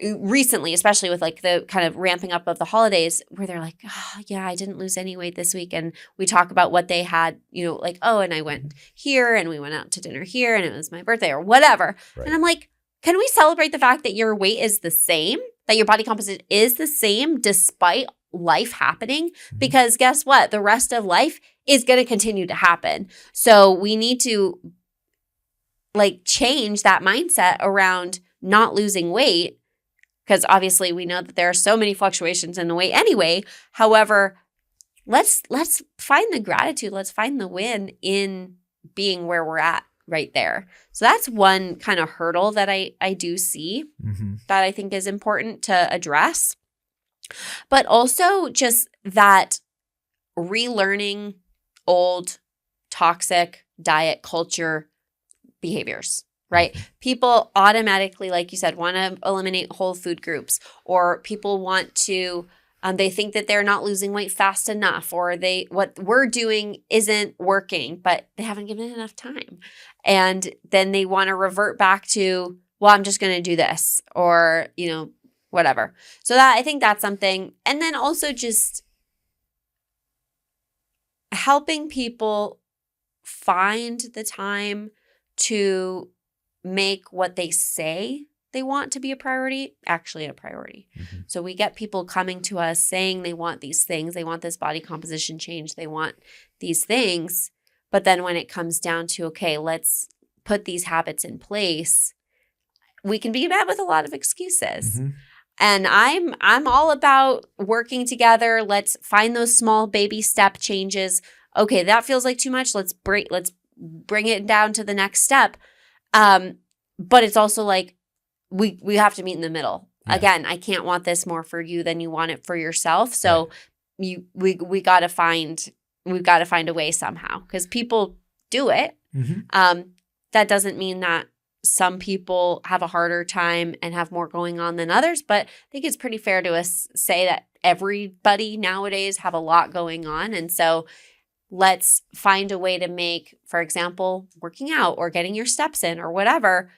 recently, especially with like the kind of ramping up of the holidays, where they're like, oh, yeah, I didn't lose any weight this week. And we talk about what they had, like, oh, and I went here and we went out to dinner here and it was my birthday or whatever. Right. And I'm like, can we celebrate the fact that your weight is the same, that your body composition is the same despite life happening? Because guess what? The rest of life is going to continue to happen. So we need to like change that mindset around not losing weight. Because obviously we know that there are so many fluctuations in the weight anyway. However, let's find the gratitude. Let's find the win in being where we're at right there. So that's one kind of hurdle that I do see that I think is important to address. But also just that relearning old toxic diet culture behaviors. Right? People automatically, like you said, want to eliminate whole food groups, or people want to, they think that they're not losing weight fast enough, or what we're doing isn't working, but they haven't given it enough time. And then they want to revert back to, well, I'm just going to do this, or, whatever. So I think that's something. And then also just helping people find the time to make what they say they want to be a priority actually a priority. Mm-hmm. So we get people coming to us saying they want these things, they want this body composition change, they want these things, but then when it comes down to, okay, let's put these habits in place, we can be met with a lot of excuses. Mm-hmm. And I'm all about working together. Let's find those small baby step changes. Okay, that feels like too much. Let's bring it down to the next step. But it's also like we have to meet in the middle. Yeah. Again, I can't want this more for you than you want it for yourself. So right. we got to find a way somehow, because people do it. Mm-hmm. That doesn't mean that some people have a harder time and have more going on than others, but I think it's pretty fair to say that everybody nowadays have a lot going on. And so let's find a way to make, for example, working out or getting your steps in or whatever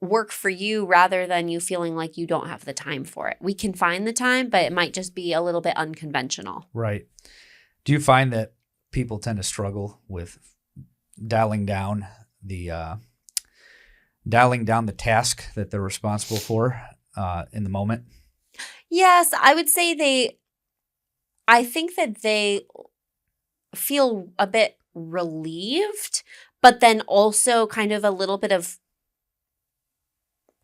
work for you, rather than you feeling like you don't have the time for it. We can find the time, but it might just be a little bit unconventional. Right. Do you find that people tend to struggle with dialing down the task that they're responsible for in the moment? Yes, I would say I think that they feel a bit relieved, but then also kind of a little bit of,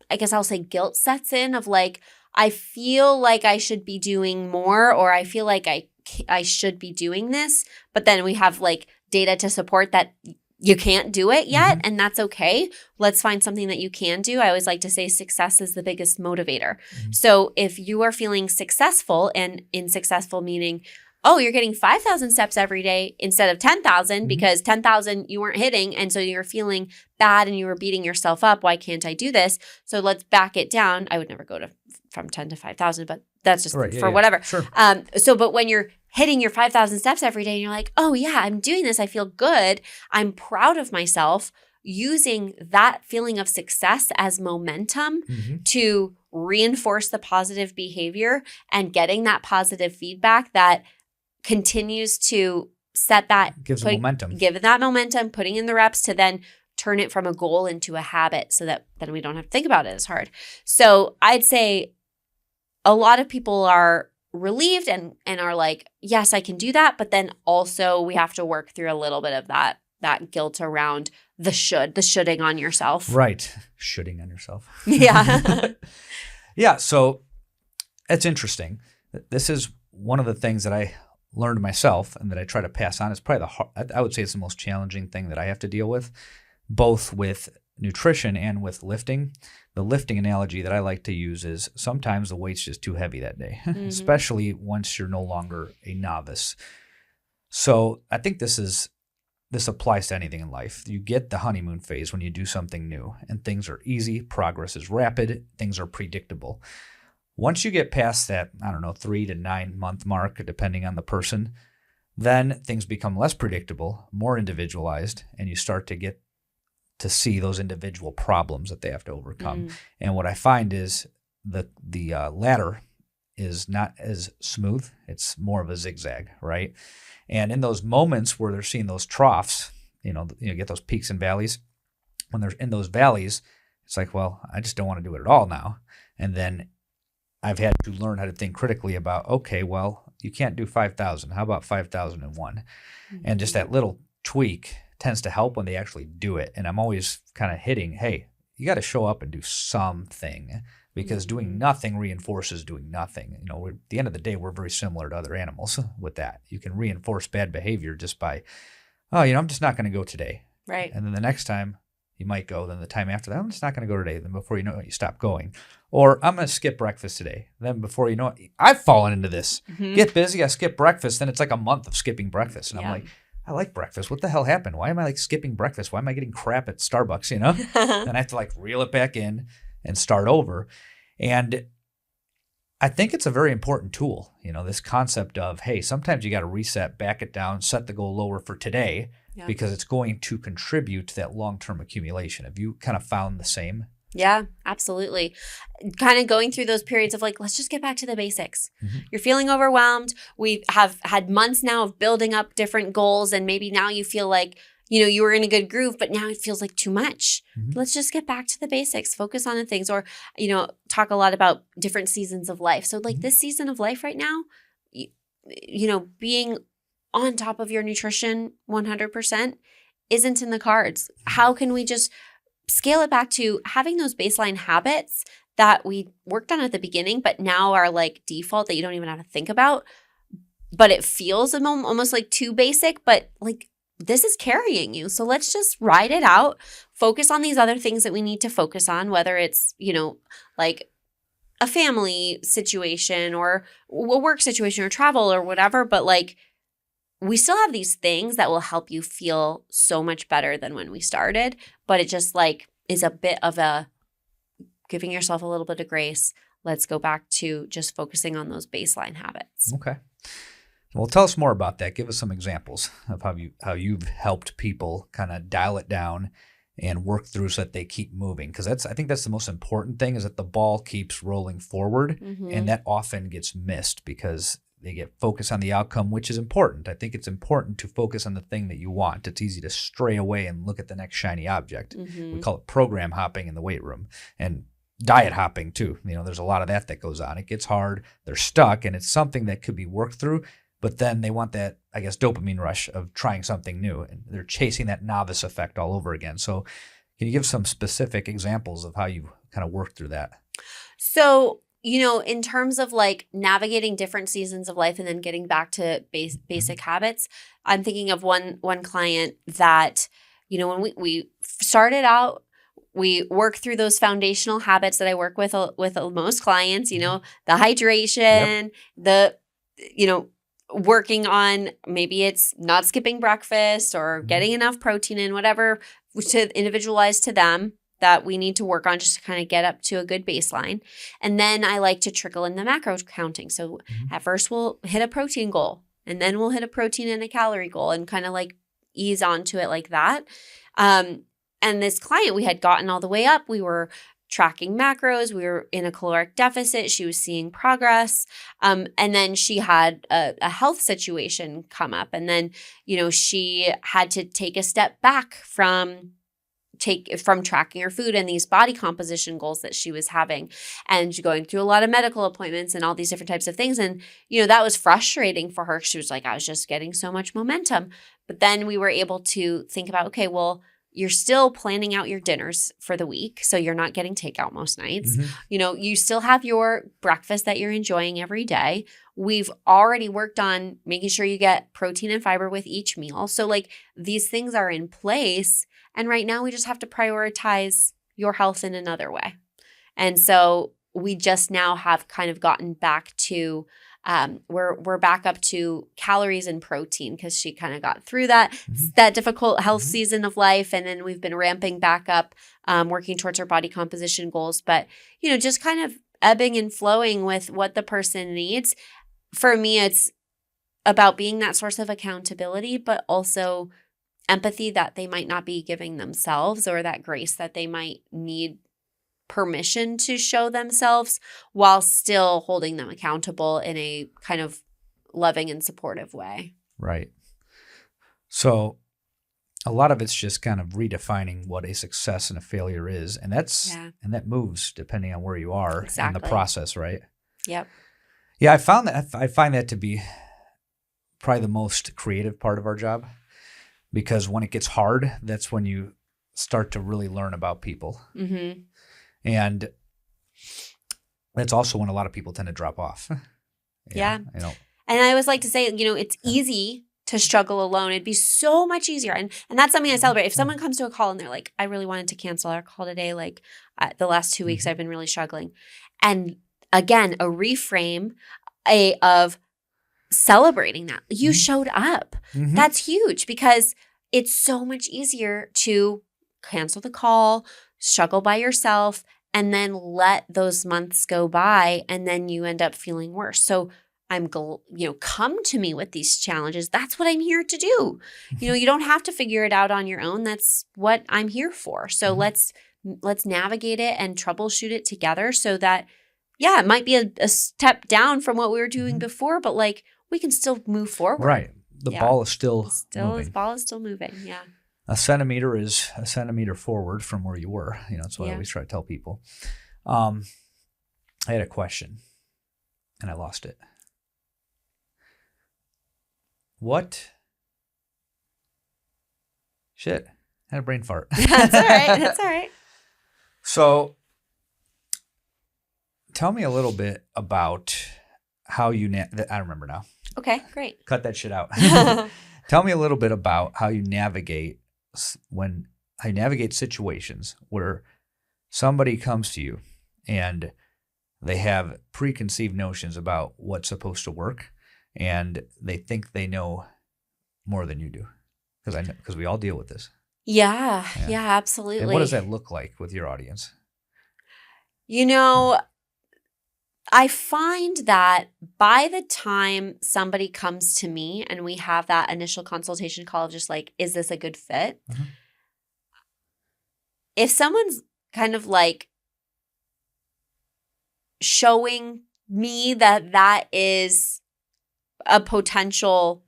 I guess I'll say, guilt sets in of like, I feel like I should be doing more, or I feel like I should be doing this, but then we have like data to support that you can't do it yet, and that's okay. Let's find something that you can do. I always like to say success is the biggest motivator. Mm-hmm. So if you are feeling successful, and in successful meaning, oh, you're getting 5,000 steps every day instead of 10,000 because 10,000 you weren't hitting, and so you're feeling bad and you were beating yourself up. Why can't I do this? So let's back it down. I would never go from 10 to 5,000, but that's just for whatever. Sure. But when you're hitting your 5,000 steps every day and you're like, oh yeah, I'm doing this. I feel good. I'm proud of myself. Using that feeling of success as momentum to reinforce the positive behavior and getting that positive feedback that continues to set that, gives momentum, give it that momentum, putting in the reps to then turn it from a goal into a habit, so that then we don't have to think about it as hard. So I'd say a lot of people are relieved and are like, yes, I can do that. But then also we have to work through a little bit of that guilt around the shoulding on yourself. Right. Shoulding on yourself. Yeah. Yeah. So it's interesting. This is one of the things that I learned myself and that I try to pass on. Is probably I would say it's the most challenging thing that I have to deal with, both with nutrition and with lifting. The lifting analogy that I like to use is sometimes the weight's just too heavy that day, especially once you're no longer a novice. So I think this applies to anything in life. You get the honeymoon phase when you do something new, and things are easy, progress is rapid, things are predictable. Once you get past that, 3 to 9 month mark, depending on the person, then things become less predictable, more individualized, and you start to get to see those individual problems that they have to overcome. And what I find is the ladder is not as smooth. It's more of a zigzag, right? And in those moments where they're seeing those troughs, you get those peaks and valleys. When they're in those valleys, it's like, well, I just don't want to do it at all now. And then I've had to learn how to think critically about, okay, well, you can't do 5,000. How about 5,001? And just that little tweak tends to help when they actually do it. And I'm always kind of hitting, hey, you got to show up and do something, because doing nothing reinforces doing nothing. At the end of the day, we're very similar to other animals with that. You can reinforce bad behavior just by, I'm just not going to go today. Right. And then the next time you might go, then the time after that, I'm just not going to go today. Then before you know it, you stop going. Or I'm going to skip breakfast today. Then before you know it, I've fallen into this. Get busy, I skip breakfast. Then it's like a month of skipping breakfast. And I'm like, I like breakfast. What the hell happened? Why am I skipping breakfast? Why am I getting crap at Starbucks, And I have to reel it back in and start over. And I think it's a very important tool, this concept of, hey, sometimes you got to reset, back it down, set the goal lower for today, because it's going to contribute to that long-term accumulation. Have you kind of found the same? Yeah, absolutely. Kind of going through those periods of let's just get back to the basics. You're feeling overwhelmed. We have had months now of building up different goals, and maybe now you feel like you were in a good groove, but now it feels like too much. Mhm. Let's just get back to the basics, focus on the things, or, talk a lot about different seasons of life. So like Mhm. this season of life right now, being on top of your nutrition 100% isn't in the cards. How can we just scale it back to having those baseline habits that we worked on at the beginning, but now are like default that you don't even have to think about, but it feels almost like too basic, but like this is carrying you. So let's just ride it out, focus on these other things that we need to focus on, whether it's, like a family situation or a work situation or travel or whatever, but like we still have these things that will help you feel so much better than when we started, but it just like is a bit of a giving yourself a little bit of grace. Let's go back to just focusing on those baseline habits. Okay. Well, tell us more about that. Give us some examples of how you've helped people kind of dial it down and work through so that they keep moving. Because I think that's the most important thing, is that the ball keeps rolling forward, and that often gets missed because they get focused on the outcome, which is important. I think it's important to focus on the thing that you want. It's easy to stray away and look at the next shiny object. We call it program hopping in the weight room, and diet hopping too. There's a lot of that goes on. It gets hard. They're stuck, and it's something that could be worked through. But then they want that, I guess, dopamine rush of trying something new, and they're chasing that novice effect all over again. So can you give some specific examples of how you kind of work through that? So, in terms of like navigating different seasons of life and then getting back to basic habits, I'm thinking of one client that, when we started out, we work through those foundational habits that I work with most clients, the hydration, the, working on maybe it's not skipping breakfast or getting enough protein in, whatever, to individualize to them that we need to work on just to kind of get up to a good baseline. And then I like to trickle in the macro counting. So at first we'll hit a protein goal, and then we'll hit a protein and a calorie goal, and kind of like ease onto it like that. And this client, we had gotten all the way up. We were tracking macros. We were in a caloric deficit. She was seeing progress. And then she had a health situation come up. And then, she had to take a step back from tracking her food and these body composition goals that she was having, and going through a lot of medical appointments and all these different types of things. And, that was frustrating for her. She was like, I was just getting so much momentum. But then we were able to think about, okay, well, you're still planning out your dinners for the week, so you're not getting takeout most nights. You still have your breakfast that you're enjoying every day. We've already worked on making sure you get protein and fiber with each meal. So like these things are in place. And right now we just have to prioritize your health in another way. And so we just now have kind of gotten back to we're back up to calories and protein, because she kind of got through that difficult health season of life. And then we've been ramping back up, working towards her body composition goals. But, just kind of ebbing and flowing with what the person needs. For me, it's about being that source of accountability, but also empathy that they might not be giving themselves, or that grace that they might need permission to show themselves, while still holding them accountable in a kind of loving and supportive way. Right. So a lot of it's just kind of redefining what a success and a failure is. And that moves depending on where you are in the process, right? Yep. Yeah, I find that to be probably the most creative part of our job, because when it gets hard, that's when you start to really learn about people. And that's also when a lot of people tend to drop off. Yeah. And I always like to say, it's easy to struggle alone. It'd be so much easier. And that's something I celebrate. If someone comes to a call and they're like, I really wanted to cancel our call today, like the last 2 weeks I've been really struggling. And again, a reframe of celebrating that. You showed up. That's huge, because it's so much easier to cancel the call, struggle by yourself, and then let those months go by, and then you end up feeling worse. So come to me with these challenges. That's what I'm here to do. You don't have to figure it out on your own. That's what I'm here for. So let's navigate it and troubleshoot it together, so that, it might be a step down from what we were doing before, but like we can still move forward. Right. The ball is still moving. The ball is still moving. Yeah. a centimeter is a centimeter forward from where you were. That's what I always try to tell people. I had a question and I lost it. What? Shit. I had a brain fart. That's all right. That's all right. So tell me a little bit about how you, I remember now. Okay, great. Cut that shit out. Tell me a little bit about how you navigate situations where somebody comes to you and they have preconceived notions about what's supposed to work and they think they know more than you do. Because we all deal with this. Yeah, absolutely. And what does that look like with your audience? I find that by the time somebody comes to me and we have that initial consultation call of just like, is this a good fit? Mm-hmm. If someone's kind of like showing me that is a potential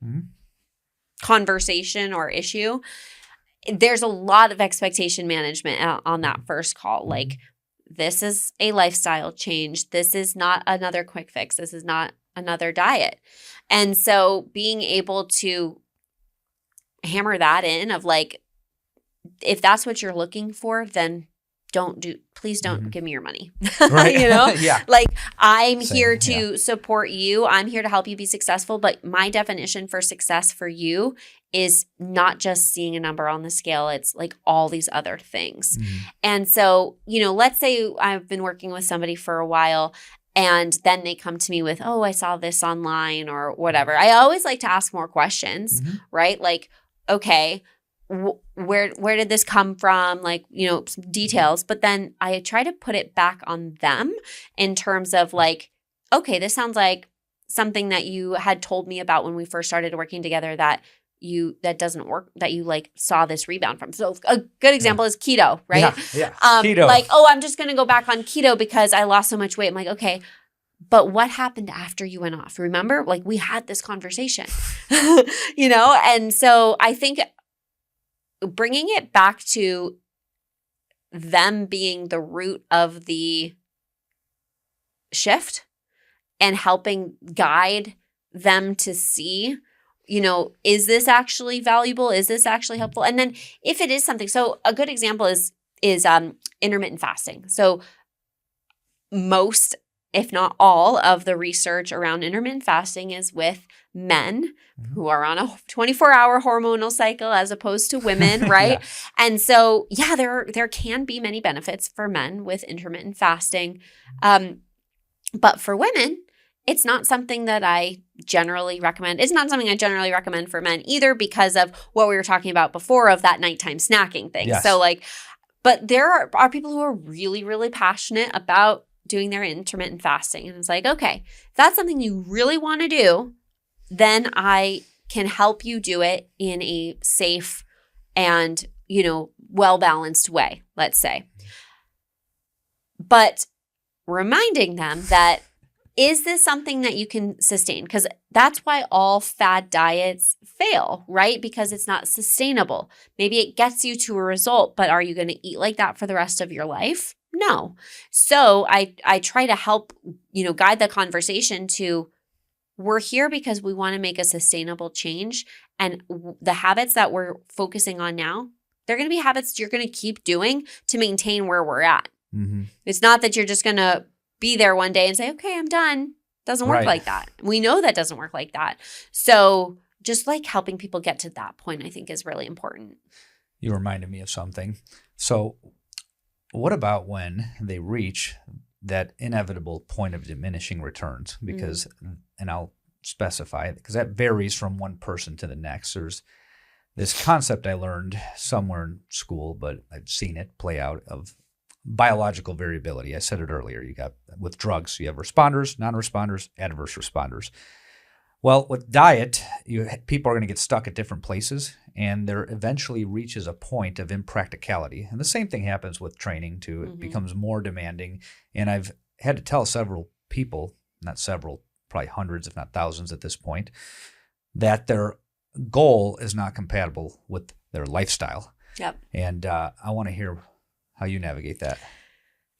conversation or issue, there's a lot of expectation management on that first call. Like, this is a lifestyle change. This is not another quick fix. This is not another diet. And so being able to hammer that in of like, if that's what you're looking for, then please don't give me your money. Right. Yeah. Like, I'm here to support you. I'm here to help you be successful. But my definition for success for you is not just seeing a number on the scale. It's like all these other things. And so, let's say I've been working with somebody for a while and then they come to me with, oh, I saw this online or whatever. I always like to ask more questions, right? Like, okay, where did this come from? Like, some details. But then I try to put it back on them in terms of like, okay, this sounds like something that you had told me about when we first started working together that doesn't work, that you like saw this rebound from. So a good example is keto, right? Yeah. Keto. Like, oh, I'm just going to go back on keto because I lost so much weight. I'm like, okay, but what happened after you went off? Remember, like, we had this conversation, And so I think bringing it back to them being the root of the shift and helping guide them to see, is this actually valuable? Is this actually helpful? And then if it is something, so a good example is intermittent fasting. So most, if not all, of the research around intermittent fasting is with men who are on a 24-hour hormonal cycle as opposed to women, right? And so, there can be many benefits for men with intermittent fasting. But for women, it's not something that I generally recommend. It's not something I generally recommend for men either because of what we were talking about before of that nighttime snacking thing. Yes. So but there are people who are really, really passionate about doing their intermittent fasting. And it's like, okay, if that's something you really want to do, then I can help you do it in a safe and, well-balanced way, let's say. But reminding them that, is this something that you can sustain? Because that's why all fad diets fail, right? Because it's not sustainable. Maybe it gets you to a result, but are you going to eat like that for the rest of your life? No. So I try to help, guide the conversation to, we're here because we want to make a sustainable change. And the habits that we're focusing on now, they're going to be habits you're going to keep doing to maintain where we're at. It's not that you're just going to be there one day and say, okay, I'm done. Doesn't work like that. We know that doesn't work like that. So just like helping people get to that point, I think is really important. You reminded me of something. So what about when they reach that inevitable point of diminishing returns? Because, and I'll specify, because that varies from one person to the next. There's this concept I learned somewhere in school, but I've seen it play out, of biological variability. I said it earlier. You got, with drugs, you have responders, non-responders, adverse responders. Well, with diet, people are going to get stuck at different places, and there eventually reaches a point of impracticality. And the same thing happens with training too. It becomes more demanding. And I've had to tell several people, not several, probably hundreds, if not thousands at this point, that their goal is not compatible with their lifestyle. Yep. And I want to hear how you navigate that.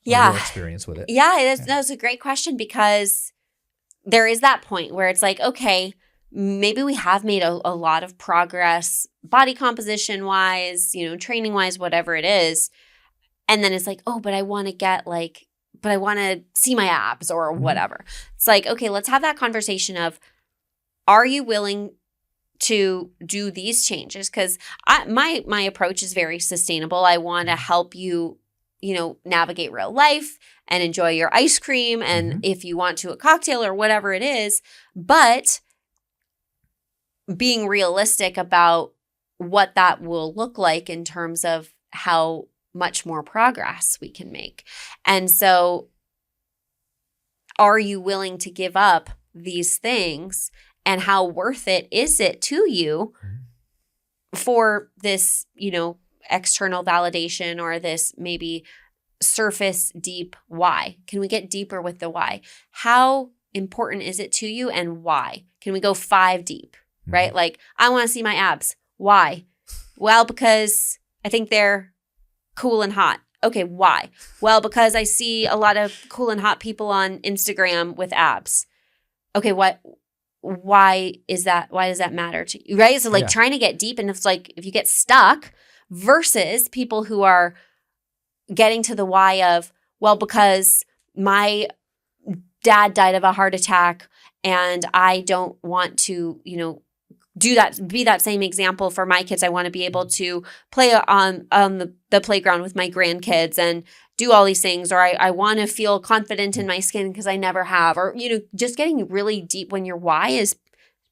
Yeah. Your experience with it. Yeah, that's a great question, because there is that point where it's like, okay, maybe we have made a lot of progress body composition wise, training wise, whatever it is. And then it's like, oh, but I want to see my abs or whatever. It's like, okay, let's have that conversation of, are you willing to do these changes? Because my approach is very sustainable. I want to help you, navigate real life and enjoy your ice cream. And if you want to a cocktail or whatever it is, but being realistic about what that will look like in terms of how much more progress we can make. And so, are you willing to give up these things, and how worth it is it to you for this, external validation, or this maybe surface deep why? Can we get deeper with the why? How important is it to you, and why? Can we go 5 deep, right? Like, I want to see my abs. Why? Well, because I think they're cool and hot. Okay, why? Well, because I see a lot of cool and hot people on Instagram with abs. Okay, why is that? Why does that matter to you? Right? So trying to get deep, and it's like, if you get stuck, versus people who are getting to the why of, well, because my dad died of a heart attack and I don't want to, do that, be that same example for my kids. I want to be able to play on the playground with my grandkids and do all these things, or I want to feel confident in my skin because I never have, or, just getting really deep when your why is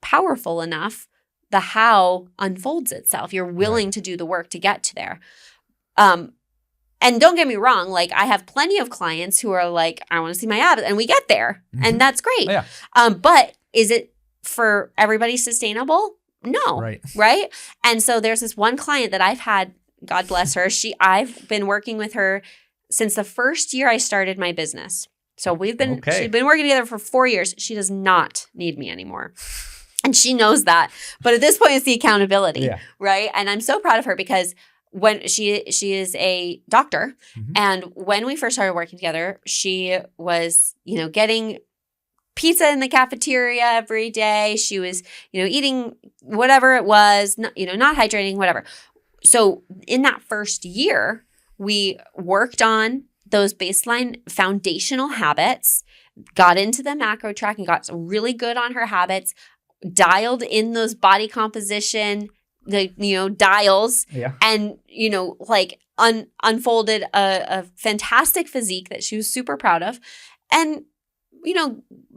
powerful enough, the how unfolds itself. You're willing to do the work to get to there. And don't get me wrong, I have plenty of clients who are like, I want to see my abs, and we get there, and that's great. Yeah. But is it for everybody sustainable? No. Right. And so there's this one client that I've had, God bless her. I've been working with her since the first year I started my business. So she's been working together for 4 years. She does not need me anymore. And she knows that. But at this point, it's the accountability, right? And I'm so proud of her, because when she is a doctor, and when we first started working together, she was, getting pizza in the cafeteria every day. She was, eating whatever it was, not hydrating, whatever. So in that first year, we worked on those baseline foundational habits, got into the macro tracking, got really good on her habits, dialed in those body composition, dials, and, unfolded a fantastic physique that she was super proud of. And,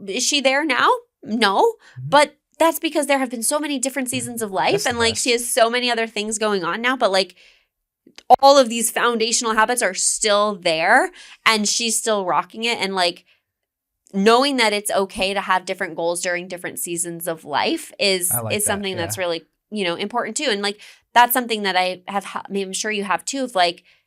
is she there now? No, but that's because there have been so many different seasons of life, and she has so many other things going on now, but all of these foundational habits are still there, and she's still rocking it. And knowing that it's okay to have different goals during different seasons of life is something that's really, important too. And that's something that I have, I'm sure you have too, of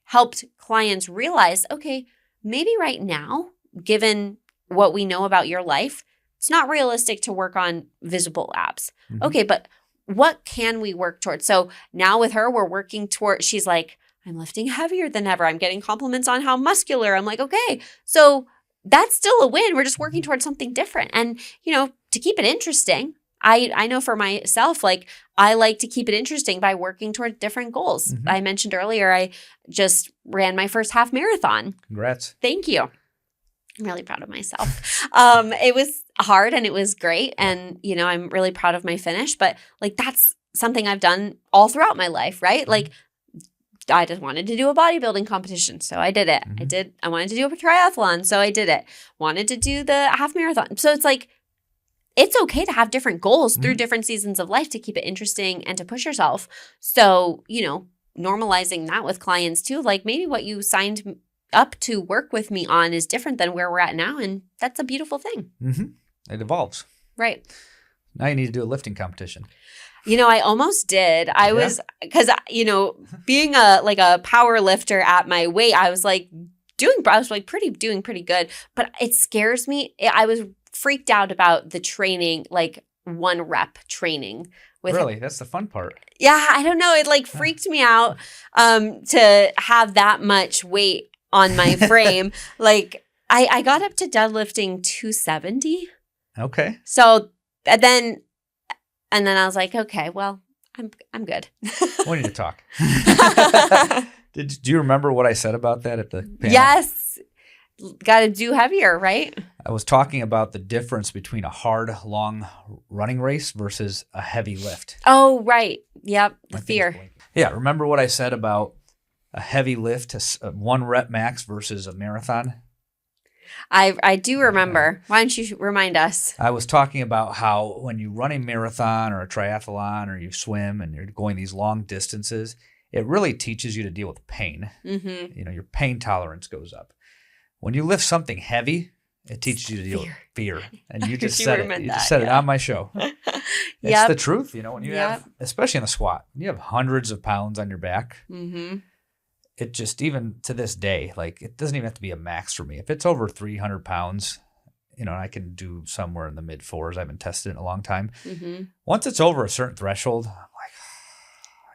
helped clients realize, okay, maybe right now, given what we know about your life, it's not realistic to work on visible abs. Okay, but what can we work towards? So now with her, we're working toward, she's like, I'm lifting heavier than ever. I'm getting compliments on how muscular. I'm like, okay, so that's still a win. We're just working towards something different. And, to keep it interesting, I know for myself, I like to keep it interesting by working toward different goals. I mentioned earlier, I just ran my first half marathon. Congrats. Thank you. I'm really proud of myself. It was hard and it was great. And, I'm really proud of my finish. But that's something I've done all throughout my life, right? I just wanted to do a bodybuilding competition, so I did it. I wanted to do a triathlon, so I did it. Wanted to do the half marathon. So it's it's okay to have different goals through different seasons of life to keep it interesting and to push yourself. So, normalizing that with clients too, maybe what you signed up to work with me on is different than where we're at now. And that's a beautiful thing. It evolves. Right. Now you need to do a lifting competition. I almost did. I was, because, being a power lifter at my weight, I was doing pretty good, but it scares me. I was freaked out about the training, 1 rep training Really? That's the fun part. Yeah, I don't know. It like freaked me out to have that much weight on my frame. Like I got up to deadlifting 270. Okay. So and then I was like, okay, well, I'm good. We need to talk. Do you remember what I said about that at the panel? Yes. Got to do heavier, right? I was talking about the difference between a hard, long running race versus a heavy lift. Oh, right. Yep. The fear. Yeah. Remember what I said about a heavy lift, a 1 rep max versus a marathon? I do remember. Why don't you remind us? I was talking about how when you run a marathon or a triathlon or you swim and you're going these long distances, it really teaches you to deal with pain. Mm-hmm. You know, your pain tolerance goes up. When you lift something heavy, it teaches you to deal with fear. And you just said it. You just said it on my show. It's the truth. You know, when you have, especially in a squat, you have hundreds of pounds on your back. Mm-hmm. It just, even to this day, like it doesn't even have to be a max for me. If it's over 300 pounds, you know, I can do somewhere in the mid 4s. I haven't tested it in a long time. Mm-hmm. Once it's over a certain threshold, I'm like,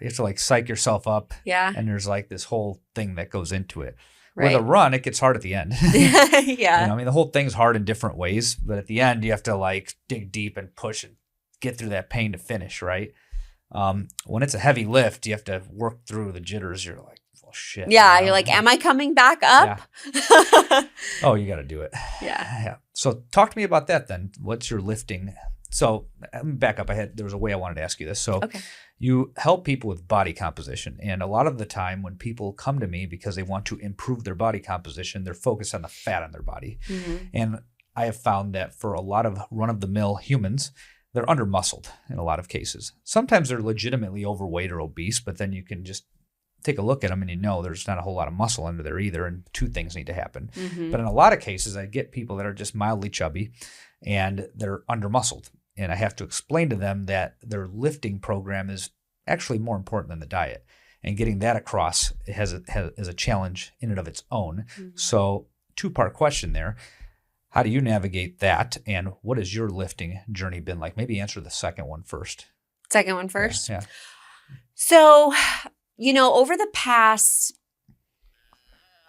you have to like psych yourself up. Yeah. And there's like this whole thing that goes into it. Right. With a run, it gets hard at the end. Yeah. You know, I mean, the whole thing's hard in different ways, but at the end, you have to like dig deep and push and get through that pain to finish, right? When it's a heavy lift, you have to work through the jitters. You're like, well, shit. Yeah, you're like, am I coming back up? Yeah. Oh, you got to do it. Yeah. So talk to me about that then. What's your lifting? So let me back up. There was a way I wanted to ask you this. So you help people with body composition. And a lot of the time when people come to me because they want to improve their body composition, they're focused on the fat on their body. Mm-hmm. And I have found that for a lot of run-of-the-mill humans, they're under-muscled in a lot of cases. Sometimes they're legitimately overweight or obese, but then you can just take a look at them and you know there's not a whole lot of muscle under there either, and 2 things need to happen. Mm-hmm. But in a lot of cases, I get people that are just mildly chubby and they're under-muscled. And I have to explain to them that their lifting program is actually more important than the diet. And getting that across is a challenge in and of its own. Mm-hmm. So 2-part question there. How do you navigate that? And what has your lifting journey been like? Maybe answer the second one first. Second one first? Yeah. So, you know, over the past,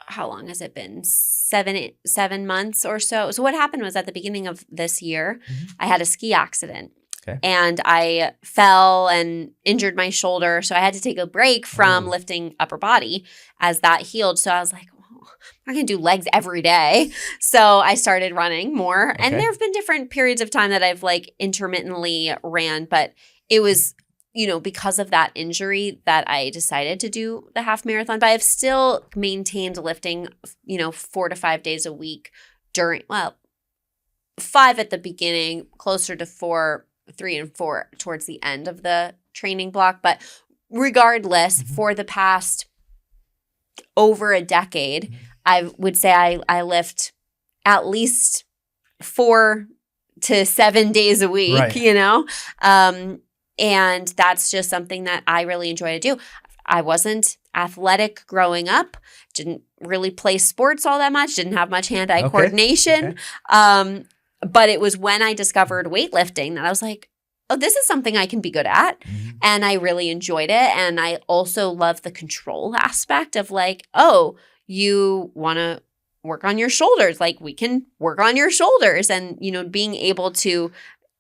how long has it been? 7 months or so. So what happened was at the beginning of this year, I had a ski accident. Okay. And I fell and injured my shoulder. So I had to take a break from lifting upper body as that healed. So I was like, I'm not going to do legs every day. So I started running more. Okay. And there have been different periods of time that I've like intermittently ran. But it was, you know, because of that injury that I decided to do the half marathon. But I've still maintained lifting, you know, 4 to 5 days a week during, 5 at the beginning, closer to 3 and 4 towards the end of the training block. But regardless, for the past over a decade, I would say I lift at least 4 to 7 days a week, right. You know? And that's just something that I really enjoy to do. I wasn't athletic growing up, didn't really play sports all that much, didn't have much hand-eye coordination. Okay. But it was when I discovered weightlifting that I was like, oh, this is something I can be good at. Mm-hmm. And I really enjoyed it. And I also love the control aspect of like, oh, you want to work on your shoulders. Like we can work on your shoulders and, you know, being able to.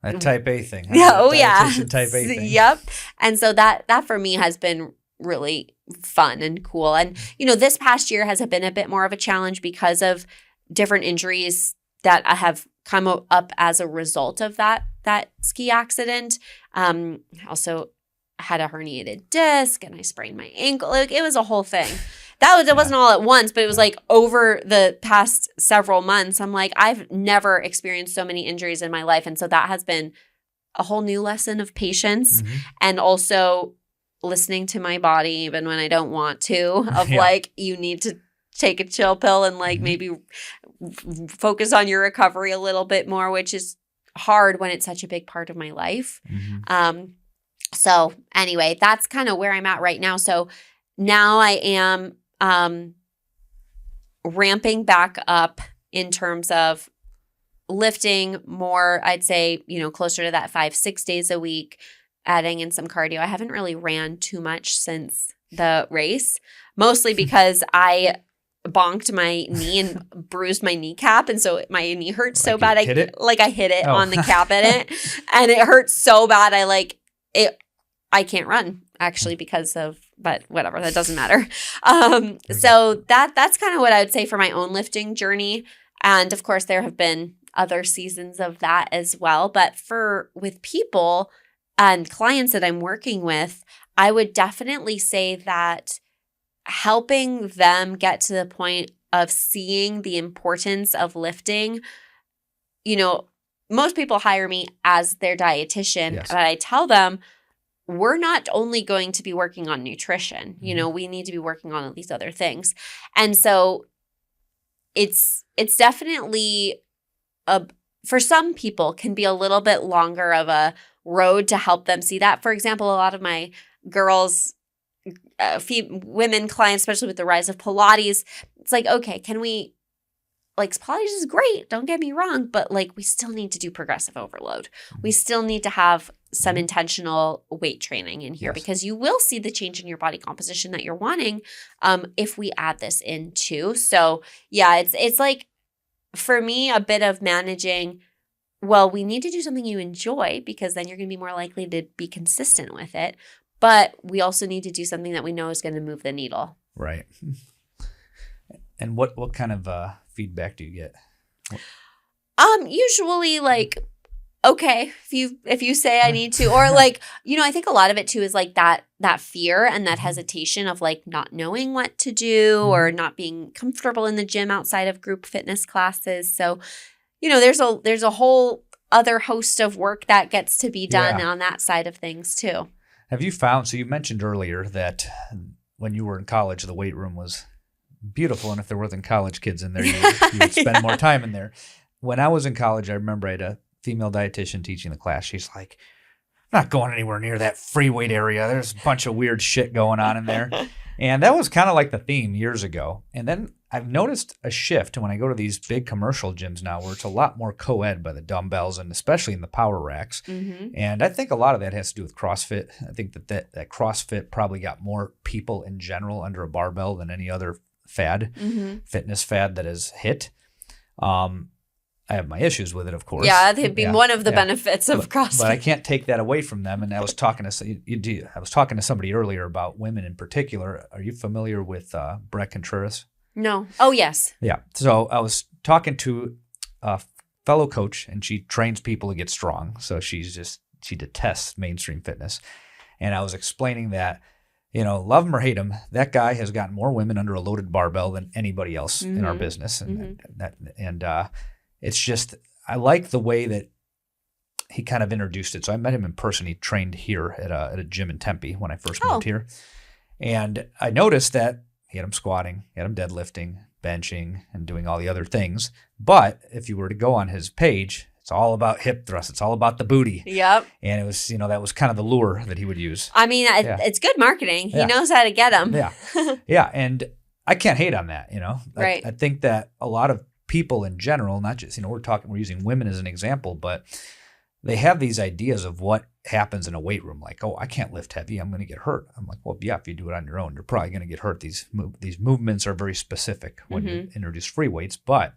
That type A thing. Yeah. Oh, yeah. Type A thing. Yep. And so that for me has been really fun and cool. And, you know, this past year has been a bit more of a challenge because of different injuries that I have come up as a result of that ski accident. I also had a herniated disc and I sprained my ankle. Like it was a whole thing. It wasn't all at once, but it was like over the past several months. I'm like, I've never experienced so many injuries in my life. And so that has been a whole new lesson of patience and also listening to my body even when I don't want to, of like, you need to take a chill pill and like maybe focus on your recovery a little bit more, which is hard when it's such a big part of my life. So anyway, that's kind of where I'm at right now. So now I am ramping back up in terms of lifting more, I'd say, you know, closer to that 5-6 days a week. adding in some cardio. I haven't really ran too much since the race, mostly because I bonked my knee and bruised my kneecap, and so my knee hurts so bad. I hit it on the cap in it, and it hurts so bad. I can't run actually because of, but whatever, that doesn't matter. So that's kind of what I would say for my own lifting journey, and of course there have been other seasons of that as well. But with people and clients that I'm working with, I would definitely say that helping them get to the point of seeing the importance of lifting, most people hire me as their dietitian, Yes. but I tell them we're not only going to be working on nutrition, we need to be working on these other things. And so it's definitely for some people can be a little bit longer of a road to help them see that. For example, a lot of my girls, women clients, especially with the rise of Pilates, it's like, okay, Pilates is great, don't get me wrong, but we still need to do progressive overload. We still need to have some intentional weight training in here, because you will see the change in your body composition that you're wanting if we add this in too. So yeah, it's like, for me, a bit of managing, well, we need to do something you enjoy, because then you're going to be more likely to be consistent with it. But we also need to do something that we know is going to move the needle. Right. And what kind of feedback do you get? Usually okay, if you say I need to, or I think a lot of it too is that fear and that hesitation of not knowing what to do or not being comfortable in the gym outside of group fitness classes. So, there's a whole other host of work that gets to be done on that side of things too. Have you found, so you mentioned earlier that when you were in college, the weight room was beautiful, and if there wasn't college kids in there, you would spend more time in there. When I was in college, I remember I had a female dietitian teaching the class. She's like, I'm not going anywhere near that free weight area. There's a bunch of weird shit going on in there. And that was kind of like the theme years ago. And then I've noticed a shift when I go to these big commercial gyms now, where it's a lot more co-ed by the dumbbells, and especially in the power racks. Mm-hmm. And I think a lot of that has to do with CrossFit. I think that CrossFit probably got more people in general under a barbell than any other fitness fad that has hit. I have my issues with it, of course. Yeah, they'd be one of the benefits of CrossFit. But I can't take that away from them. And I was talking to somebody earlier about women in particular. Are you familiar with Brett Contreras? No. Oh, yes. Yeah. So I was talking to a fellow coach, and she trains people to get strong. So she detests mainstream fitness. And I was explaining that, love him or hate him, that guy has gotten more women under a loaded barbell than anybody else in our business. And it's just, I like the way that he kind of introduced it. So I met him in person. He trained here at a gym in Tempe when I first moved here. And I noticed that he had him squatting, he had him deadlifting, benching, and doing all the other things. But if you were to go on his page, it's all about hip thrust. It's all about the booty. Yep. And it was, that was kind of the lure that he would use. I mean, it's good marketing. He knows how to get them. Yeah. Yeah. And I can't hate on that, Right. I think that a lot of people in general, not just, we're using women as an example, but they have these ideas of what happens in a weight room. Like, oh, I can't lift heavy, I'm going to get hurt. I'm like, well, yeah, if you do it on your own, you're probably going to get hurt. These movements are very specific when you introduce free weights. But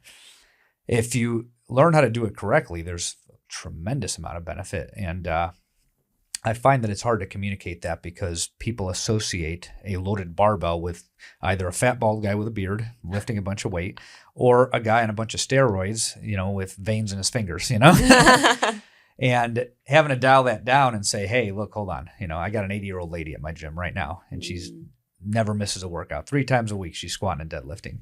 if you learn how to do it correctly, there's a tremendous amount of benefit. And I find that it's hard to communicate that, because people associate a loaded barbell with either a fat bald guy with a beard lifting a bunch of weight, or a guy on a bunch of steroids, with veins in his fingers, and having to dial that down and say, hey, look, hold on. I got an 80-year-old lady at my gym right now, and she's never misses a workout. 3 times a week she's squatting and deadlifting,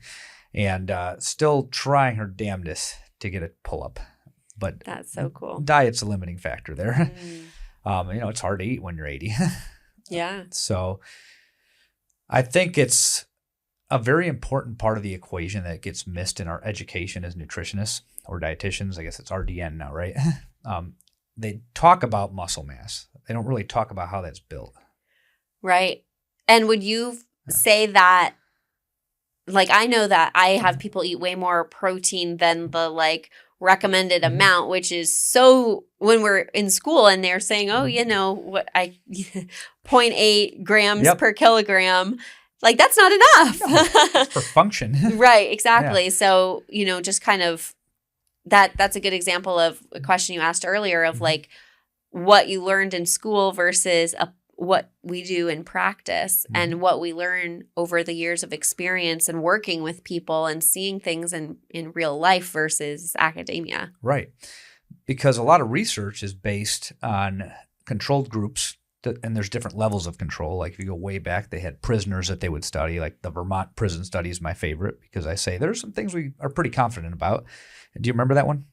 and still trying her damnedest to get a pull-up. But that's so cool. Diet's a limiting factor there. It's hard to eat when you're 80. Yeah. So I think it's a very important part of the equation that gets missed in our education as nutritionists or dietitians. I guess it's RDN now, right? They talk about muscle mass. They don't really talk about how that's built. Right. And would you say that, I know that I have people eat way more protein than the recommended amount, which is so when we're in school and they're saying, oh, what 0.8 grams per kilogram, like that's not enough. No, it's for function. Right, exactly. Yeah. So, just kind of that's a good example of a question you asked earlier of like what you learned in school versus what we do in practice and what we learn over the years of experience and working with people and seeing things in real life versus academia. Right. Because a lot of research is based on controlled groups, and there's different levels of control. Like if you go way back, they had prisoners that they would study. Like the Vermont prison study is my favorite because I say there's some things we are pretty confident about. Do you remember that one?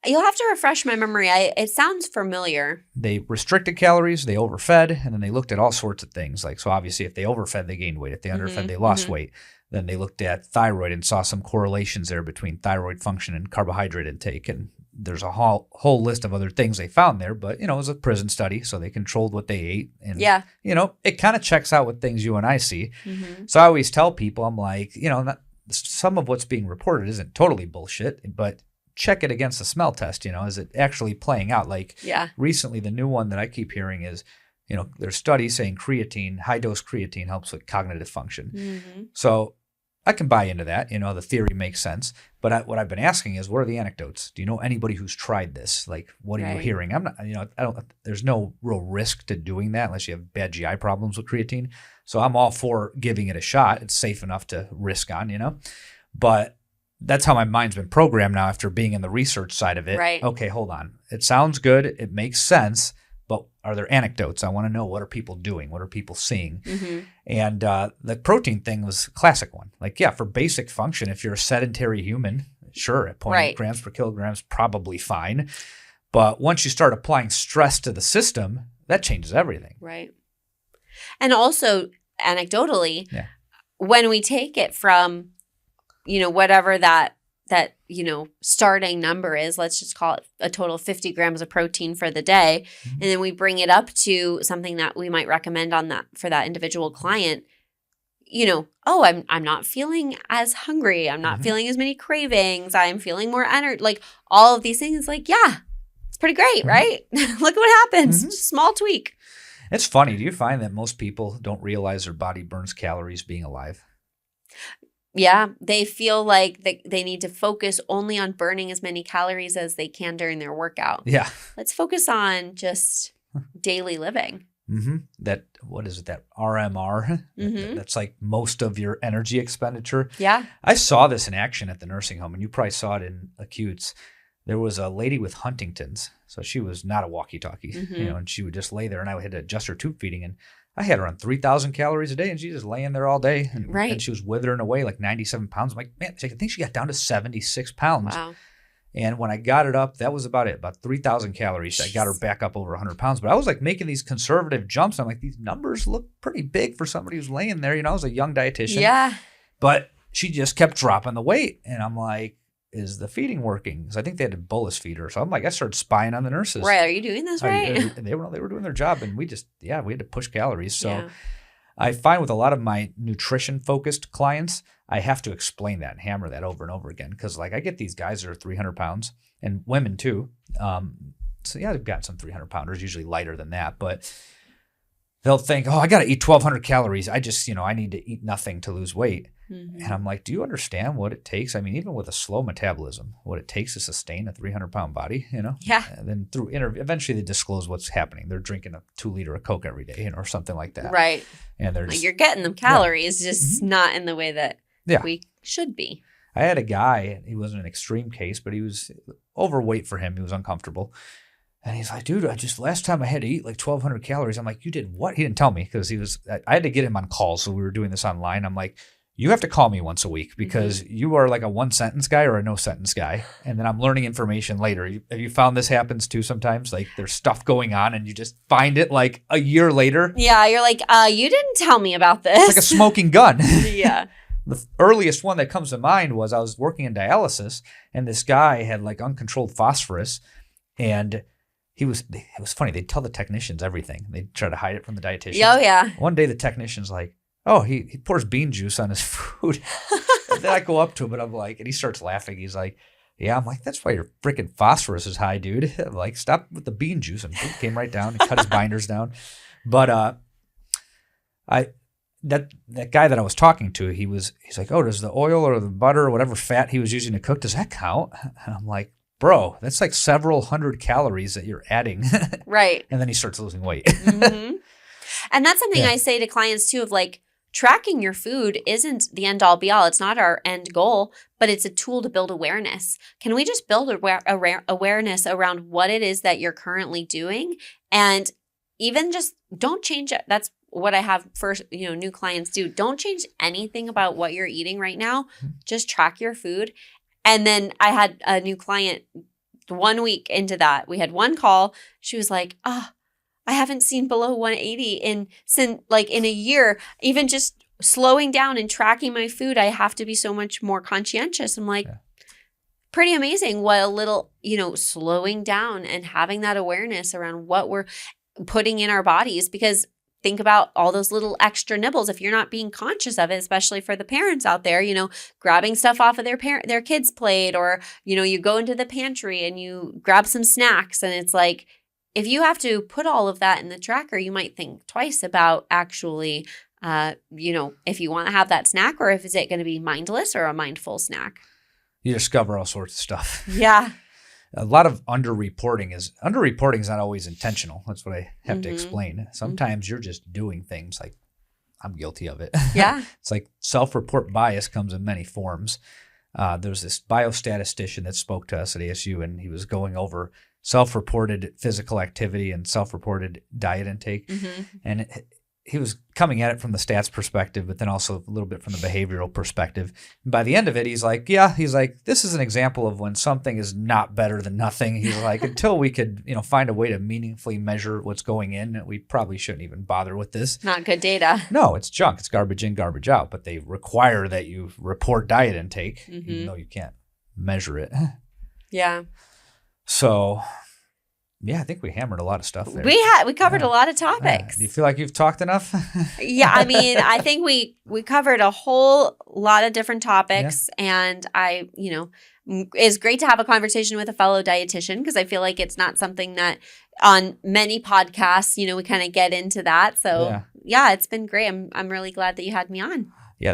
You'll have to refresh my memory. It sounds familiar. They restricted calories, they overfed, and then they looked at all sorts of things. Like, so obviously if they overfed, they gained weight. If they underfed, they lost weight. Then they looked at thyroid and saw some correlations there between thyroid function and carbohydrate intake. And there's a whole list of other things they found there. But, it was a prison study, so they controlled what they ate. And, it kind of checks out with things you and I see. So I always tell people, I'm like, some of what's being reported isn't totally bullshit, but check it against the smell test. Is it actually playing out? Like recently, the new one that I keep hearing is, there's studies saying high dose creatine helps with cognitive function. So I can buy into that. The theory makes sense. But what I've been asking is, what are the anecdotes? Do you know anybody who's tried this? Like, what are you hearing? I'm not, there's no real risk to doing that unless you have bad GI problems with creatine. So I'm all for giving it a shot. It's safe enough to risk on, but that's how my mind's been programmed now after being in the research side of it. Right. Okay, hold on. It sounds good. It makes sense. But are there anecdotes? I want to know, what are people doing? What are people seeing? And the protein thing was a classic one. Like, for basic function, if you're a sedentary human, sure, at 0.8 grams per kilogram is probably fine. But once you start applying stress to the system, that changes everything. Right. And also, anecdotally, when we take it from whatever that starting number is, let's just call it a total of 50 grams of protein for the day. And then we bring it up to something that we might recommend for that individual client, I'm not feeling as hungry. I'm not feeling as many cravings. I'm feeling more energy. Like all of these things, like, it's pretty great, right? Look at what happens. Just a small tweak. It's funny. Do you find that most people don't realize their body burns calories being alive? Yeah, they feel like they need to focus only on burning as many calories as they can during their workout. Yeah. Let's focus on just daily living. What is it, that RMR? That's like most of your energy expenditure. Yeah. I saw this in action at the nursing home, and you probably saw it in acutes. There was a lady with Huntington's. So she was not a walkie-talkie, and she would just lay there, and I had to adjust her tube feeding, and I had her on 3,000 calories a day, and she's just laying there all day. And she was withering away like 97 pounds. I'm like, man, I think she got down to 76 pounds. Wow. And when I got it up, that was about it, about 3,000 calories. I got her back up over 100 pounds. But I was like making these conservative jumps. I'm like, these numbers look pretty big for somebody who's laying there. I was a young dietitian. Yeah. But she just kept dropping the weight. And I'm like, is the feeding working? Because I think they had to bolus feed her. So I'm like, I started spying on the nurses. Right. Are you doing this right? They were doing their job, and we had to push calories. So I find with a lot of my nutrition focused clients, I have to explain that and hammer that over and over again. Because like I get these guys that are 300 pounds and women too. So I've got some 300 pounders, usually lighter than that, but they'll think, I got to eat 1,200 calories. I just, I need to eat nothing to lose weight. And I'm like, do you understand what it takes? I mean, even with a slow metabolism, what it takes to sustain a 300-pound body, Yeah. And then eventually they disclose what's happening. They're drinking a 2-liter of Coke every day, or something like that. Right. And they're you're getting them calories, just not in the way that we should be. I had a guy, he wasn't an extreme case, but he was overweight for him. He was uncomfortable. And he's like, dude, last time I had to eat like 1,200 calories. I'm like, you did what? He didn't tell me because I had to get him on call. So we were doing this online. I'm like, you have to call me once a week because you are like a 1-sentence guy or a no-sentence guy. And then I'm learning information later. Have you found this happens too sometimes? Like there's stuff going on and you just find it like a year later. Yeah, you're like, you didn't tell me about this. It's like a smoking gun. Yeah. The earliest one that comes to mind was I was working in dialysis, and this guy had like uncontrolled phosphorus, and it was funny. They'd tell the technicians everything. They'd try to hide it from the dietitian. Oh, yeah. One day the technician's like, he pours bean juice on his food. And then I go up to him and I'm like, and he starts laughing. He's like, Yeah, I'm like, that's why your freaking phosphorus is high, dude. I'm like, stop with the bean juice. And he came right down and cut his binders down. But that guy that I was talking to, he's like, oh, does the oil or the butter or whatever fat he was using to cook, does that count? And I'm like, bro, that's like several hundred calories that you're adding. Right. And then he starts losing weight. Mm-hmm. And that's something I say to clients too, of like, tracking your food isn't the end all be all. It's not our end goal, but it's a tool to build awareness. Can we just build awareness around what it is that you're currently doing? And even just don't change it. That's what I have for, new clients do. Don't change anything about what you're eating right now. Just track your food. And then I had a new client 1 week into that. We had one call. She was like, I haven't seen below 180 in a year. Even just slowing down and tracking my food, I have to be so much more conscientious. I'm like, pretty amazing what a little, slowing down and having that awareness around what we're putting in our bodies. Because think about all those little extra nibbles. If you're not being conscious of it, especially for the parents out there, grabbing stuff off of their kids' plate, or, you go into the pantry and you grab some snacks, and it's like, if you have to put all of that in the tracker, you might think twice about actually, if you want to have that snack, or if is it going to be mindless or a mindful snack. You discover all sorts of stuff. Yeah. A lot of underreporting is not always intentional. That's what I have to explain. Sometimes you're just doing things, like I'm guilty of it. Yeah. It's like self-report bias comes in many forms. There's this biostatistician that spoke to us at ASU, and he was going over self-reported physical activity and self-reported diet intake. And he was coming at it from the stats perspective, but then also a little bit from the behavioral perspective. And by the end of it, he's like, this is an example of when something is not better than nothing. He's like, until we could, find a way to meaningfully measure what's going in, we probably shouldn't even bother with this. Not good data. No, it's junk. It's garbage in, garbage out. But they require that you report diet intake, even though you can't measure it. Yeah. So, yeah, I think we hammered a lot of stuff there. We covered a lot of topics. Do you feel like you've talked enough? Yeah, I mean, I think we covered a whole lot of different topics, and it's great to have a conversation with a fellow dietitian, because I feel like it's not something that on many podcasts, we kind of get into that. So yeah, it's been great. I'm really glad that you had me on. Yeah,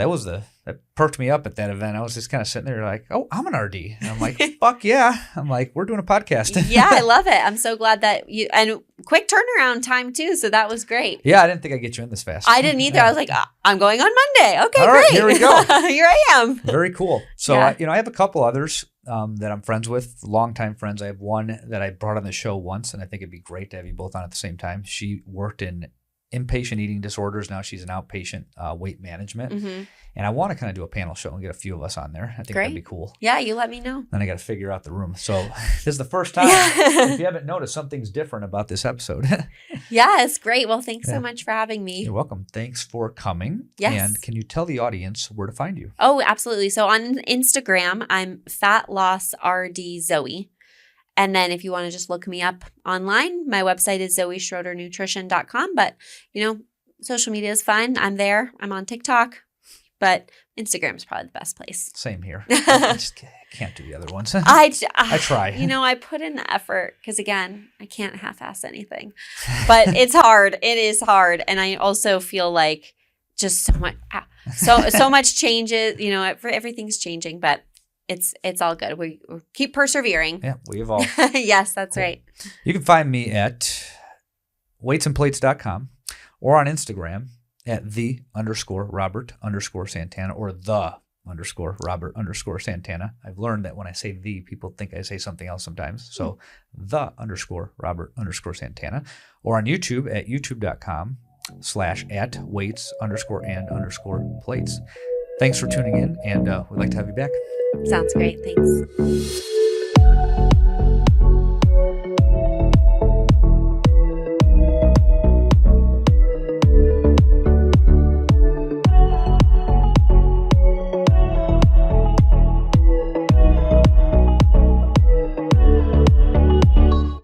that perked me up at that event. I was just kind of sitting there like, oh, I'm an RD. And I'm like, fuck yeah. I'm like, we're doing a podcast. Yeah, I love it. I'm so glad that and quick turnaround time too. So that was great. Yeah, I didn't think I'd get you in this fast. I didn't either. I was like, I'm going on Monday. Okay, all great. Right, here we go. Here I am. Very cool. So, I have a couple others that I'm friends with, longtime friends. I have one that I brought on the show once, and I think it'd be great to have you both on at the same time. She worked in inpatient eating disorders. Now she's in outpatient weight management. And I want to kind of do a panel show and get a few of us on there. I think that'd be cool. Yeah, you let me know. Then I got to figure out the room. So this is the first time. If you haven't noticed, something's different about this episode. Yeah, it's great. Well, thanks so much for having me. You're welcome. Thanks for coming. Yes. And can you tell the audience where to find you? Oh, absolutely. So on Instagram, I'm Fat Loss RD Zoe. And then if you want to just look me up online, my website is zoeschroedernutrition.com. But, social media is fun. I'm there. I'm on TikTok. But Instagram is probably the best place. Same here. I just can't do the other ones. I try. I put in the effort because, again, I can't half-ass anything. But it's hard. It is hard. And I also feel like just so much changes. Everything's changing, but it's all good. We keep persevering. Yeah, we evolve. Yes, that's right. You can find me at weightsandplates.com or on Instagram at _Robert_Santana or _Robert_Santana. I've learned that when I say the, people think I say something else sometimes. So _Robert_Santana, or on YouTube at youtube.com/@weights_and_plates. Thanks for tuning in, and we'd like to have you back. Sounds great. Thanks.